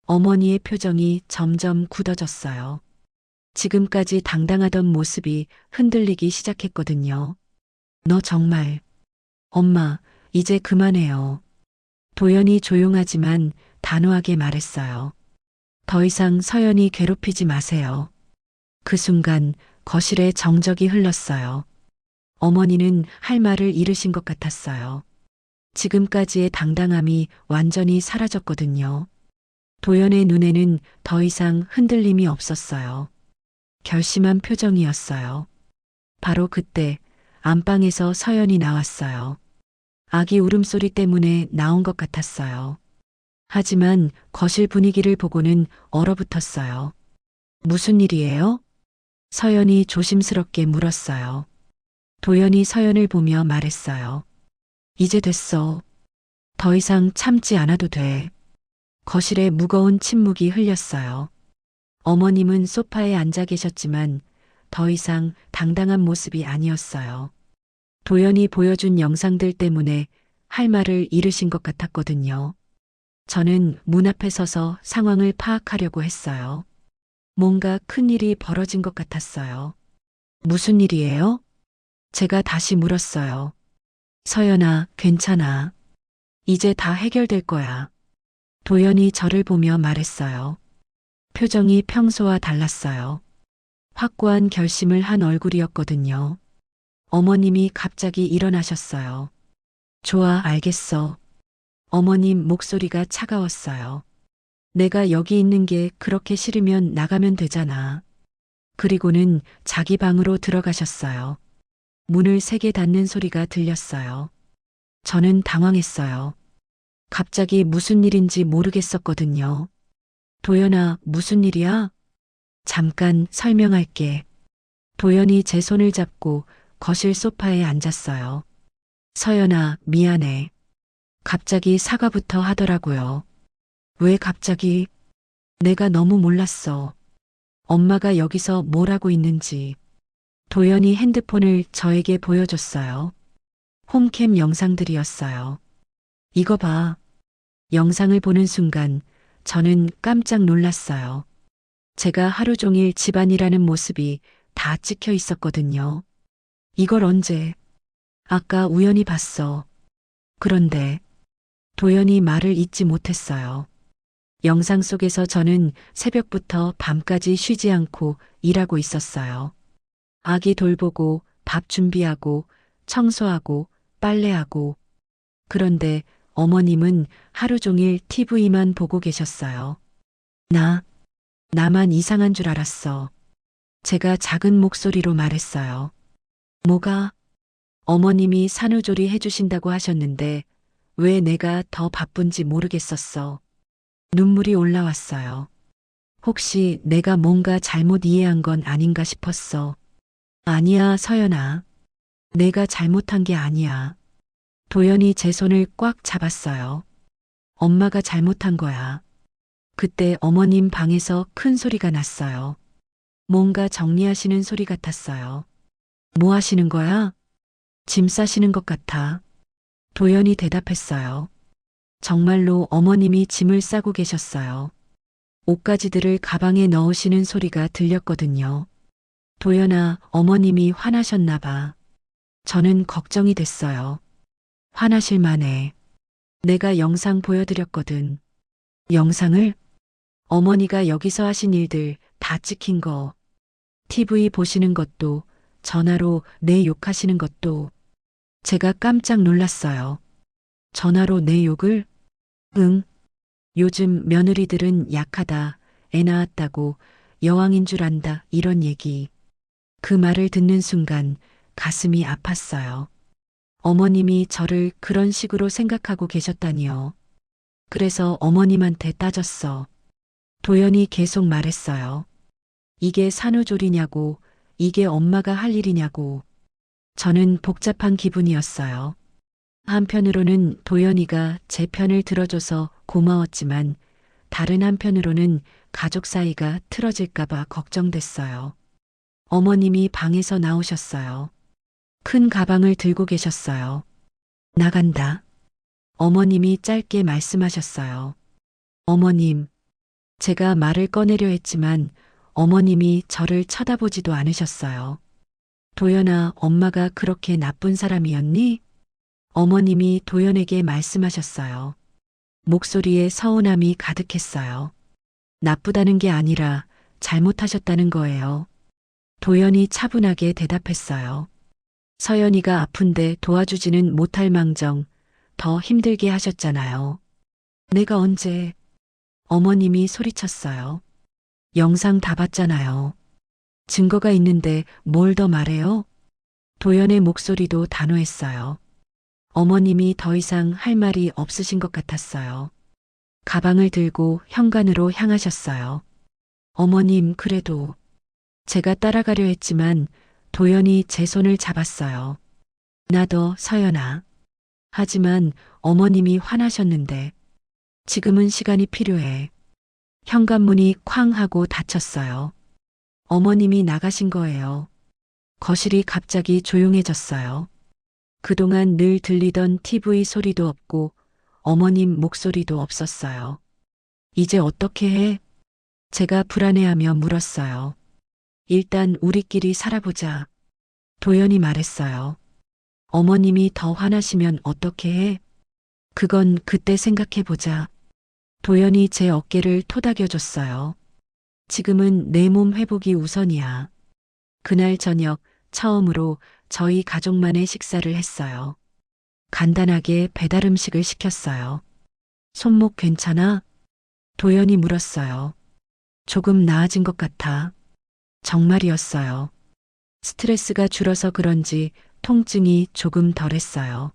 어머니의 표정이 점점 굳어졌어요. 지금까지 당당하던 모습이 흔들리기 시작했거든요. 너 정말. 엄마, 이제 그만해요. 도연이 조용하지만 단호하게 말했어요. 더 이상 서연이 괴롭히지 마세요. 그 순간 거실에 정적이 흘렀어요. 어머니는 할 말을 잃으신 것 같았어요. 지금까지의 당당함이 완전히 사라졌거든요. 도연의 눈에는 더 이상 흔들림이 없었어요. 결심한 표정이었어요. 바로 그때 안방에서 서연이 나왔어요. 아기 울음소리 때문에 나온 것 같았어요. 하지만 거실 분위기를 보고는 얼어붙었어요. 무슨 일이에요? 서연이 조심스럽게 물었어요. 도연이 서연을 보며 말했어요. 이제 됐어. 더 이상 참지 않아도 돼. 거실에 무거운 침묵이 흘렸어요. 어머님은 소파에 앉아 계셨지만 더 이상 당당한 모습이 아니었어요. 도연이 보여준 영상들 때문에 할 말을 잃으신 것 같았거든요. 저는 문 앞에 서서 상황을 파악하려고 했어요. 뭔가 큰 일이 벌어진 것 같았어요. 무슨 일이에요? 제가 다시 물었어요. 서연아, 괜찮아. 이제 다 해결될 거야. 도연이 저를 보며 말했어요. 표정이 평소와 달랐어요. 확고한 결심을 한 얼굴이었거든요. 어머님이 갑자기 일어나셨어요. 좋아, 알겠어. 어머님 목소리가 차가웠어요. 내가 여기 있는 게 그렇게 싫으면 나가면 되잖아. 그리고는 자기 방으로 들어가셨어요. 문을 세게 닫는 소리가 들렸어요. 저는 당황했어요. 갑자기 무슨 일인지 모르겠었거든요. 도연아, 무슨 일이야? 잠깐 설명할게. 도연이 제 손을 잡고 거실 소파에 앉았어요. 서연아, 미안해. 갑자기 사과부터 하더라고요. 왜 갑자기? 내가 너무 몰랐어. 엄마가 여기서 뭘 하고 있는지. 도연이 핸드폰을 저에게 보여줬어요. 홈캠 영상들이었어요. 이거 봐. 영상을 보는 순간 저는 깜짝 놀랐어요. 제가 하루 종일 집안이라는 모습이 다 찍혀 있었거든요. 이걸 언제? 아까 우연히 봤어. 그런데 도연이 말을 잇지 못했어요. 영상 속에서 저는 새벽부터 밤까지 쉬지 않고 일하고 있었어요. 아기 돌보고 밥 준비하고 청소하고 빨래하고. 그런데 어머님은 하루 종일 TV만 보고 계셨어요. 나만 이상한 줄 알았어. 제가 작은 목소리로 말했어요. 뭐가? 어머님이 산후조리 해주신다고 하셨는데 왜 내가 더 바쁜지 모르겠었어. 눈물이 올라왔어요. 혹시 내가 뭔가 잘못 이해한 건 아닌가 싶었어. 아니야, 서연아. 내가 잘못한 게 아니야. 도연이 제 손을 꽉 잡았어요. 엄마가 잘못한 거야. 그때 어머님 방에서 큰 소리가 났어요. 뭔가 정리하시는 소리 같았어요. 뭐 하시는 거야? 짐 싸시는 것 같아. 도연이 대답했어요. 정말로 어머님이 짐을 싸고 계셨어요. 옷가지들을 가방에 넣으시는 소리가 들렸거든요. 도연아, 어머님이 화나셨나 봐. 저는 걱정이 됐어요. 화나실 만해. 내가 영상 보여드렸거든. 영상을? 어머니가 여기서 하신 일들 다 찍힌 거. TV 보시는 것도, 전화로 내 욕하시는 것도. 제가 깜짝 놀랐어요. 전화로 내 욕을? 응. 요즘 며느리들은 약하다, 애 낳았다고, 여왕인 줄 안다, 이런 얘기. 그 말을 듣는 순간 가슴이 아팠어요. 어머님이 저를 그런 식으로 생각하고 계셨다니요. 그래서 어머님한테 따졌어. 도연이 계속 말했어요. 이게 산후조리냐고, 이게 엄마가 할 일이냐고. 저는 복잡한 기분이었어요. 한편으로는 도연이가 제 편을 들어줘서 고마웠지만 다른 한편으로는 가족 사이가 틀어질까봐 걱정됐어요. 어머님이 방에서 나오셨어요. 큰 가방을 들고 계셨어요. 나간다. 어머님이 짧게 말씀하셨어요. 어머님, 제가 말을 꺼내려 했지만 어머님이 저를 쳐다보지도 않으셨어요. 도연아, 엄마가 그렇게 나쁜 사람이었니? 어머님이 도연에게 말씀하셨어요. 목소리에 서운함이 가득했어요. 나쁘다는 게 아니라 잘못하셨다는 거예요. 도연이 차분하게 대답했어요. 서연이가 아픈데 도와주지는 못할 망정 더 힘들게 하셨잖아요. 내가 언제? 어머님이 소리쳤어요. 영상 다 봤잖아요. 증거가 있는데 뭘 더 말해요? 도연의 목소리도 단호했어요. 어머님이 더 이상 할 말이 없으신 것 같았어요. 가방을 들고 현관으로 향하셨어요. 어머님, 그래도 제가 따라가려 했지만 도연이 제 손을 잡았어요. 나도 서연아. 하지만 어머님이 화나셨는데 지금은 시간이 필요해. 현관문이 쾅 하고 닫혔어요. 어머님이 나가신 거예요. 거실이 갑자기 조용해졌어요. 그동안 늘 들리던 TV 소리도 없고 어머님 목소리도 없었어요. 이제 어떻게 해? 제가 불안해하며 물었어요. 일단 우리끼리 살아보자. 도연이 말했어요. 어머님이 더 화나시면 어떻게 해? 그건 그때 생각해보자. 도연이 제 어깨를 토닥여줬어요. 지금은 내 몸 회복이 우선이야. 그날 저녁 처음으로 저희 가족만의 식사를 했어요. 간단하게 배달 음식을 시켰어요. 손목 괜찮아? 도연이 물었어요. 조금 나아진 것 같아. 정말이었어요. 스트레스가 줄어서 그런지 통증이 조금 덜했어요.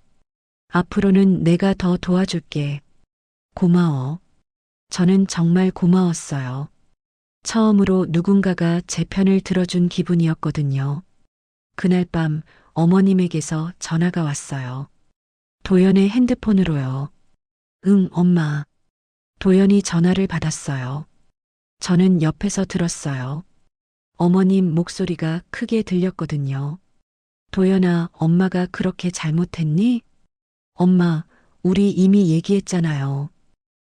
앞으로는 내가 더 도와줄게. 고마워. 저는 정말 고마웠어요. 처음으로 누군가가 제 편을 들어준 기분이었거든요. 그날 밤 어머님에게서 전화가 왔어요. 도연의 핸드폰으로요. 응, 엄마. 도연이 전화를 받았어요. 저는 옆에서 들었어요. 어머님 목소리가 크게 들렸거든요. 도연아, 엄마가 그렇게 잘못했니? 엄마, 우리 이미 얘기했잖아요.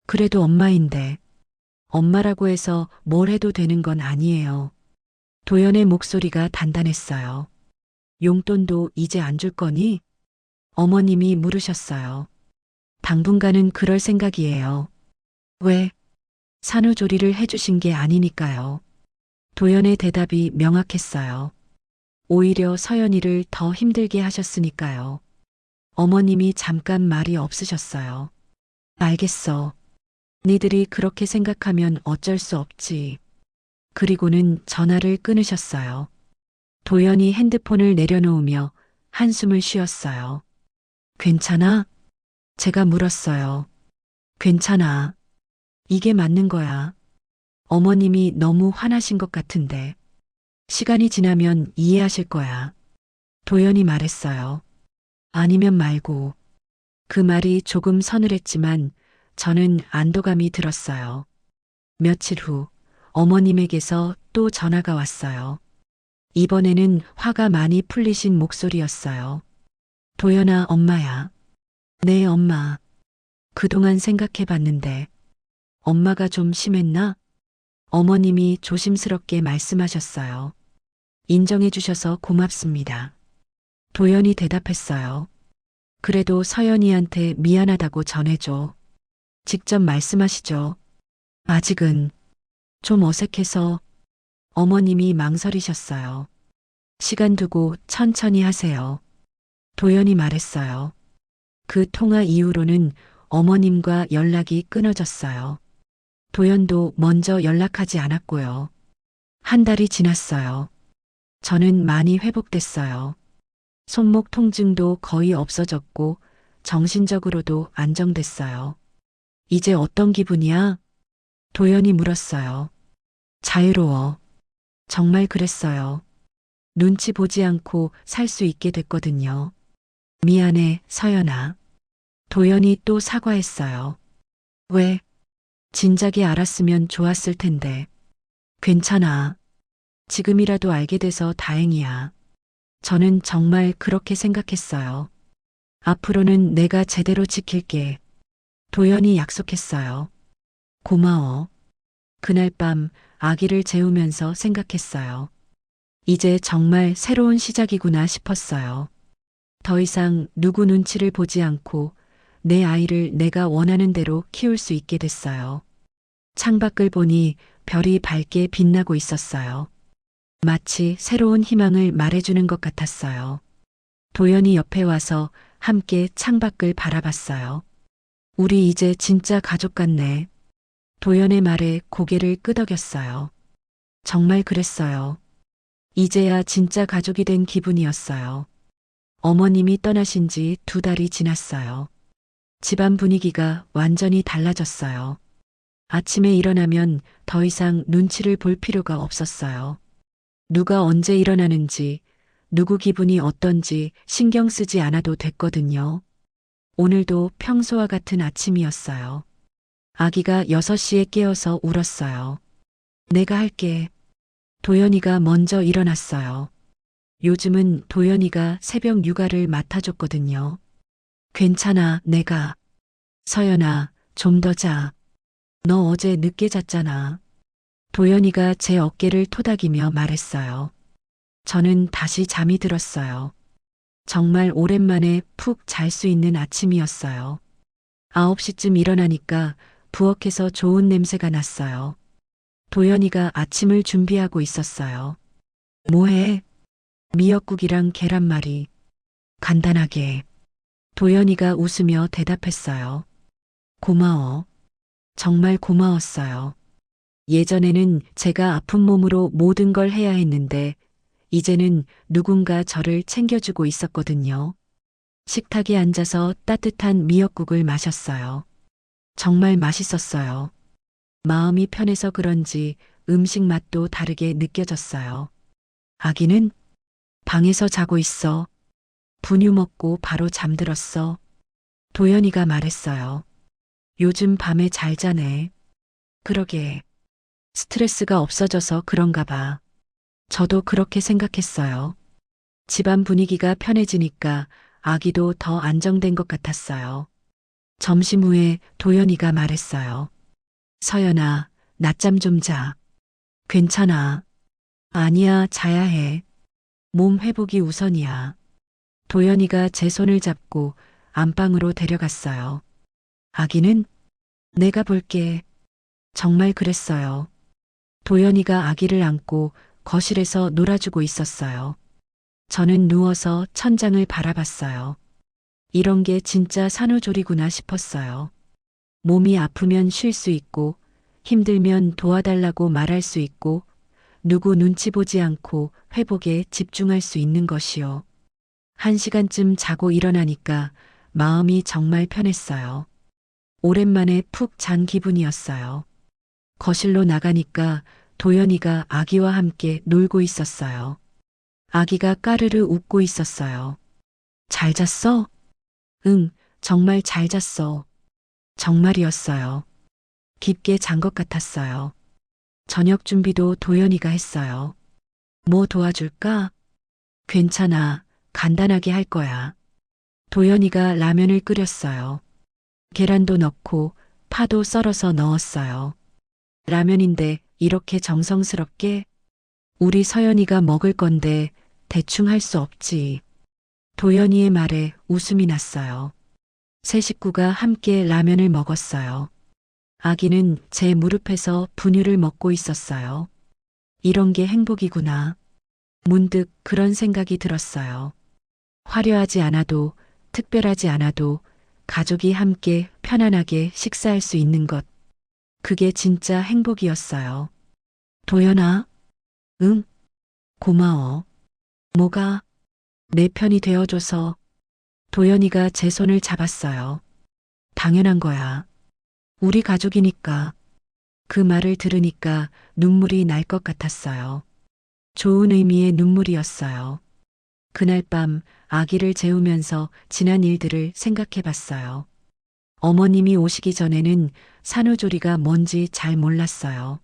그래도 엄마인데. 엄마라고 해서 뭘 해도 되는 건 아니에요. 도연의 목소리가 단단했어요. 용돈도 이제 안 줄 거니? 어머님이 물으셨어요. 당분간은 그럴 생각이에요. 왜? 산후조리를 해주신 게 아니니까요. 도연의 대답이 명확했어요. 오히려 서연이를 더 힘들게 하셨으니까요. 어머님이 잠깐 말이 없으셨어요. 알겠어. 니들이 그렇게 생각하면 어쩔 수 없지. 그리고는 전화를 끊으셨어요. 도연이 핸드폰을 내려놓으며 한숨을 쉬었어요. 괜찮아? 제가 물었어요. 괜찮아. 이게 맞는 거야. 어머님이 너무 화나신 것 같은데. 시간이 지나면 이해하실 거야. 도연이 말했어요. 아니면 말고. 그 말이 조금 서늘했지만 저는 안도감이 들었어요. 며칠 후 어머님에게서 또 전화가 왔어요. 이번에는 화가 많이 풀리신 목소리였어요. 도연아, 엄마야. 네, 엄마. 그동안 생각해 봤는데 엄마가 좀 심했나? 어머님이 조심스럽게 말씀하셨어요. 인정해 주셔서 고맙습니다. 도연이 대답했어요. 그래도 서연이한테 미안하다고 전해줘. 직접 말씀하시죠. 아직은 좀 어색해서 어머님이 망설이셨어요. 시간 두고 천천히 하세요. 도연이 말했어요. 그 통화 이후로는 어머님과 연락이 끊어졌어요. 도연도 먼저 연락하지 않았고요. 한 달이 지났어요. 저는 많이 회복됐어요. 손목 통증도 거의 없어졌고 정신적으로도 안정됐어요. 이제 어떤 기분이야? 도연이 물었어요. 자유로워. 정말 그랬어요. 눈치 보지 않고 살 수 있게 됐거든요. 미안해, 서연아. 도연이 또 사과했어요. 왜? 진작에 알았으면 좋았을 텐데. 괜찮아. 지금이라도 알게 돼서 다행이야. 저는 정말 그렇게 생각했어요. 앞으로는 내가 제대로 지킬게. 도연이 약속했어요. 고마워. 그날 밤 아기를 재우면서 생각했어요. 이제 정말 새로운 시작이구나 싶었어요. 더 이상 누구 눈치를 보지 않고 내 아이를 내가 원하는 대로 키울 수 있게 됐어요. 창밖을 보니 별이 밝게 빛나고 있었어요. 마치 새로운 희망을 말해주는 것 같았어요. 도연이 옆에 와서 함께 창밖을 바라봤어요. 우리 이제 진짜 가족 같네. 도연의 말에 고개를 끄덕였어요. 정말 그랬어요. 이제야 진짜 가족이 된 기분이었어요. 어머님이 떠나신 지 2달이 지났어요. 집안 분위기가 완전히 달라졌어요. 아침에 일어나면 더 이상 눈치를 볼 필요가 없었어요. 누가 언제 일어나는지, 누구 기분이 어떤지 신경 쓰지 않아도 됐거든요. 오늘도 평소와 같은 아침이었어요. 아기가 6시에 깨어서 울었어요. 내가 할게. 도연이가 먼저 일어났어요. 요즘은 도연이가 새벽 육아를 맡아줬거든요. 괜찮아, 내가. 서연아, 좀 더 자. 너 어제 늦게 잤잖아. 도연이가 제 어깨를 토닥이며 말했어요. 저는 다시 잠이 들었어요. 정말 오랜만에 푹 잘 수 있는 아침이었어요. 9시쯤 일어나니까 부엌에서 좋은 냄새가 났어요. 도연이가 아침을 준비하고 있었어요. 뭐해? 미역국이랑 계란말이. 간단하게. 도연이가 웃으며 대답했어요. 고마워. 정말 고마웠어요. 예전에는 제가 아픈 몸으로 모든 걸 해야 했는데 이제는 누군가 저를 챙겨주고 있었거든요. 식탁에 앉아서 따뜻한 미역국을 마셨어요. 정말 맛있었어요. 마음이 편해서 그런지 음식 맛도 다르게 느껴졌어요. 아기는 방에서 자고 있어. 분유 먹고 바로 잠들었어. 도연이가 말했어요. 요즘 밤에 잘 자네. 그러게. 스트레스가 없어져서 그런가 봐. 저도 그렇게 생각했어요. 집안 분위기가 편해지니까 아기도 더 안정된 것 같았어요. 점심 후에 도연이가 말했어요. 서연아, 낮잠 좀 자. 괜찮아. 아니야, 자야 해. 몸 회복이 우선이야. 도연이가 제 손을 잡고 안방으로 데려갔어요. 아기는 내가 볼게. 정말 그랬어요. 도연이가 아기를 안고 거실에서 놀아주고 있었어요. 저는 누워서 천장을 바라봤어요. 이런 게 진짜 산후조리구나 싶었어요. 몸이 아프면 쉴 수 있고, 힘들면 도와달라고 말할 수 있고, 누구 눈치 보지 않고 회복에 집중할 수 있는 것이요. 1시간쯤 자고 일어나니까 마음이 정말 편했어요. 오랜만에 푹 잔 기분이었어요. 거실로 나가니까 도연이가 아기와 함께 놀고 있었어요. 아기가 까르르 웃고 있었어요. 잘 잤어? 응, 정말 잘 잤어. 정말이었어요. 깊게 잔 것 같았어요. 저녁 준비도 도연이가 했어요. 뭐 도와줄까? 괜찮아. 간단하게 할 거야. 도연이가 라면을 끓였어요. 계란도 넣고 파도 썰어서 넣었어요. 라면인데 이렇게 정성스럽게? 우리 서연이가 먹을 건데 대충 할 수 없지. 도연이의 말에 웃음이 났어요. 세 식구가 함께 라면을 먹었어요. 아기는 제 무릎에서 분유를 먹고 있었어요. 이런 게 행복이구나. 문득 그런 생각이 들었어요. 화려하지 않아도 특별하지 않아도 가족이 함께 편안하게 식사할 수 있는 것. 그게 진짜 행복이었어요. 도연아? 응? 고마워. 뭐가? 내 편이 되어줘서. 도연이가 제 손을 잡았어요. 당연한 거야. 우리 가족이니까. 그 말을 들으니까 눈물이 날 것 같았어요. 좋은 의미의 눈물이었어요. 그날 밤 아기를 재우면서 지난 일들을 생각해 봤어요. 어머님이 오시기 전에는 산후조리가 뭔지 잘 몰랐어요.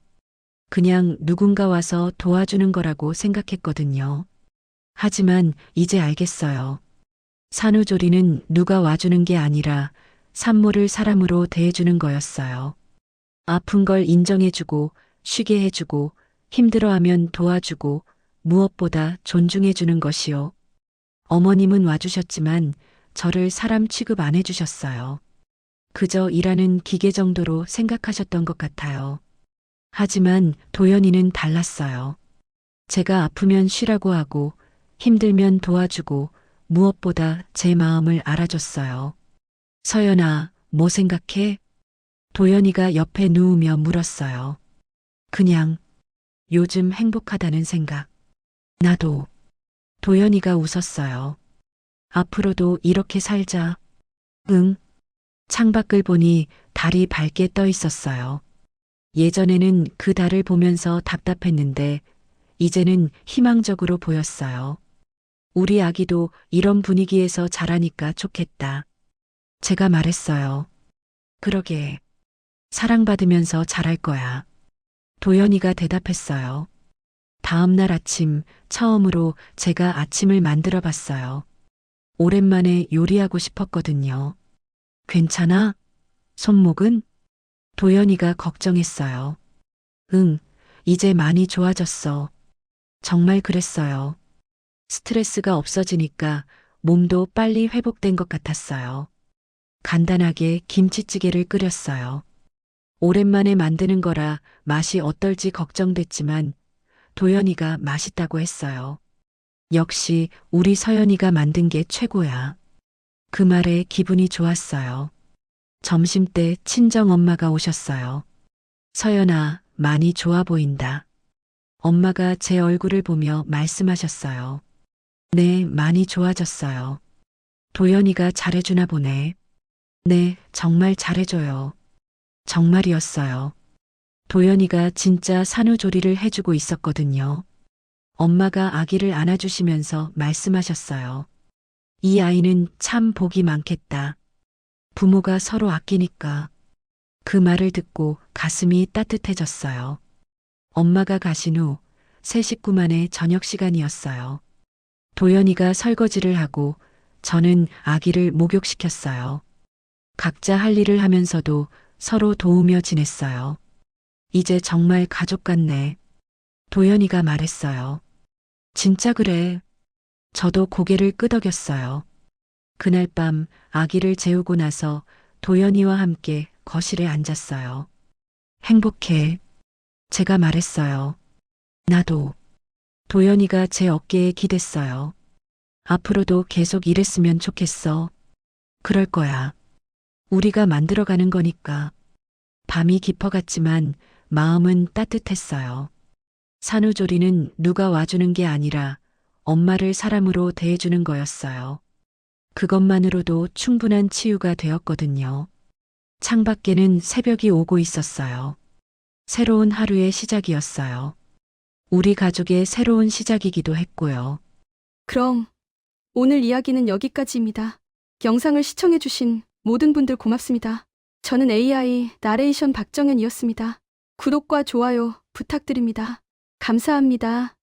그냥 누군가 와서 도와주는 거라고 생각했거든요. 하지만 이제 알겠어요. 산후조리는 누가 와주는 게 아니라 산모를 사람으로 대해주는 거였어요. 아픈 걸 인정해주고, 쉬게 해주고, 힘들어하면 도와주고, 무엇보다 존중해주는 것이요. 어머님은 와주셨지만 저를 사람 취급 안 해주셨어요. 그저 일하는 기계 정도로 생각하셨던 것 같아요. 하지만 도연이는 달랐어요. 제가 아프면 쉬라고 하고 힘들면 도와주고 무엇보다 제 마음을 알아줬어요. 서연아, 뭐 생각해? 도연이가 옆에 누우며 물었어요. 그냥 요즘 행복하다는 생각. 나도. 도연이가 웃었어요. 앞으로도 이렇게 살자. 응. 창밖을 보니 달이 밝게 떠 있었어요. 예전에는 그 달을 보면서 답답했는데 이제는 희망적으로 보였어요. 우리 아기도 이런 분위기에서 자라니까 좋겠다. 제가 말했어요. 그러게. 사랑받으면서 자랄 거야. 도연이가 대답했어요. 다음 날 아침 처음으로 제가 아침을 만들어 봤어요. 오랜만에 요리하고 싶었거든요. 괜찮아? 손목은? 도연이가 걱정했어요. 응, 이제 많이 좋아졌어. 정말 그랬어요. 스트레스가 없어지니까 몸도 빨리 회복된 것 같았어요. 간단하게 김치찌개를 끓였어요. 오랜만에 만드는 거라 맛이 어떨지 걱정됐지만 도연이가 맛있다고 했어요. 역시 우리 서연이가 만든 게 최고야. 그 말에 기분이 좋았어요. 점심때 친정 엄마가 오셨어요. 서연아, 많이 좋아 보인다. 엄마가 제 얼굴을 보며 말씀하셨어요. 네, 많이 좋아졌어요. 도연이가 잘해주나 보네. 네, 정말 잘해줘요. 정말이었어요. 도연이가 진짜 산후조리를 해주고 있었거든요. 엄마가 아기를 안아주시면서 말씀하셨어요. 이 아이는 참 복이 많겠다. 부모가 서로 아끼니까. 그 말을 듣고 가슴이 따뜻해졌어요. 엄마가 가신 후 세 식구만의 저녁 시간이었어요. 도연이가 설거지를 하고 저는 아기를 목욕시켰어요. 각자 할 일을 하면서도 서로 도우며 지냈어요. 이제 정말 가족 같네. 도연이가 말했어요. 진짜 그래. 저도 고개를 끄덕였어요. 그날 밤 아기를 재우고 나서 도연이와 함께 거실에 앉았어요. 행복해. 제가 말했어요. 나도. 도연이가 제 어깨에 기댔어요. 앞으로도 계속 이랬으면 좋겠어. 그럴 거야. 우리가 만들어가는 거니까. 밤이 깊어갔지만 마음은 따뜻했어요. 산후조리는 누가 와주는 게 아니라 엄마를 사람으로 대해주는 거였어요. 그것만으로도 충분한 치유가 되었거든요. 창밖에는 새벽이 오고 있었어요. 새로운 하루의 시작이었어요. 우리 가족의 새로운 시작이기도 했고요. 그럼 오늘 이야기는 여기까지입니다. 영상을 시청해주신 모든 분들 고맙습니다. 저는 AI 나레이션 박정현이었습니다. 구독과 좋아요 부탁드립니다. 감사합니다.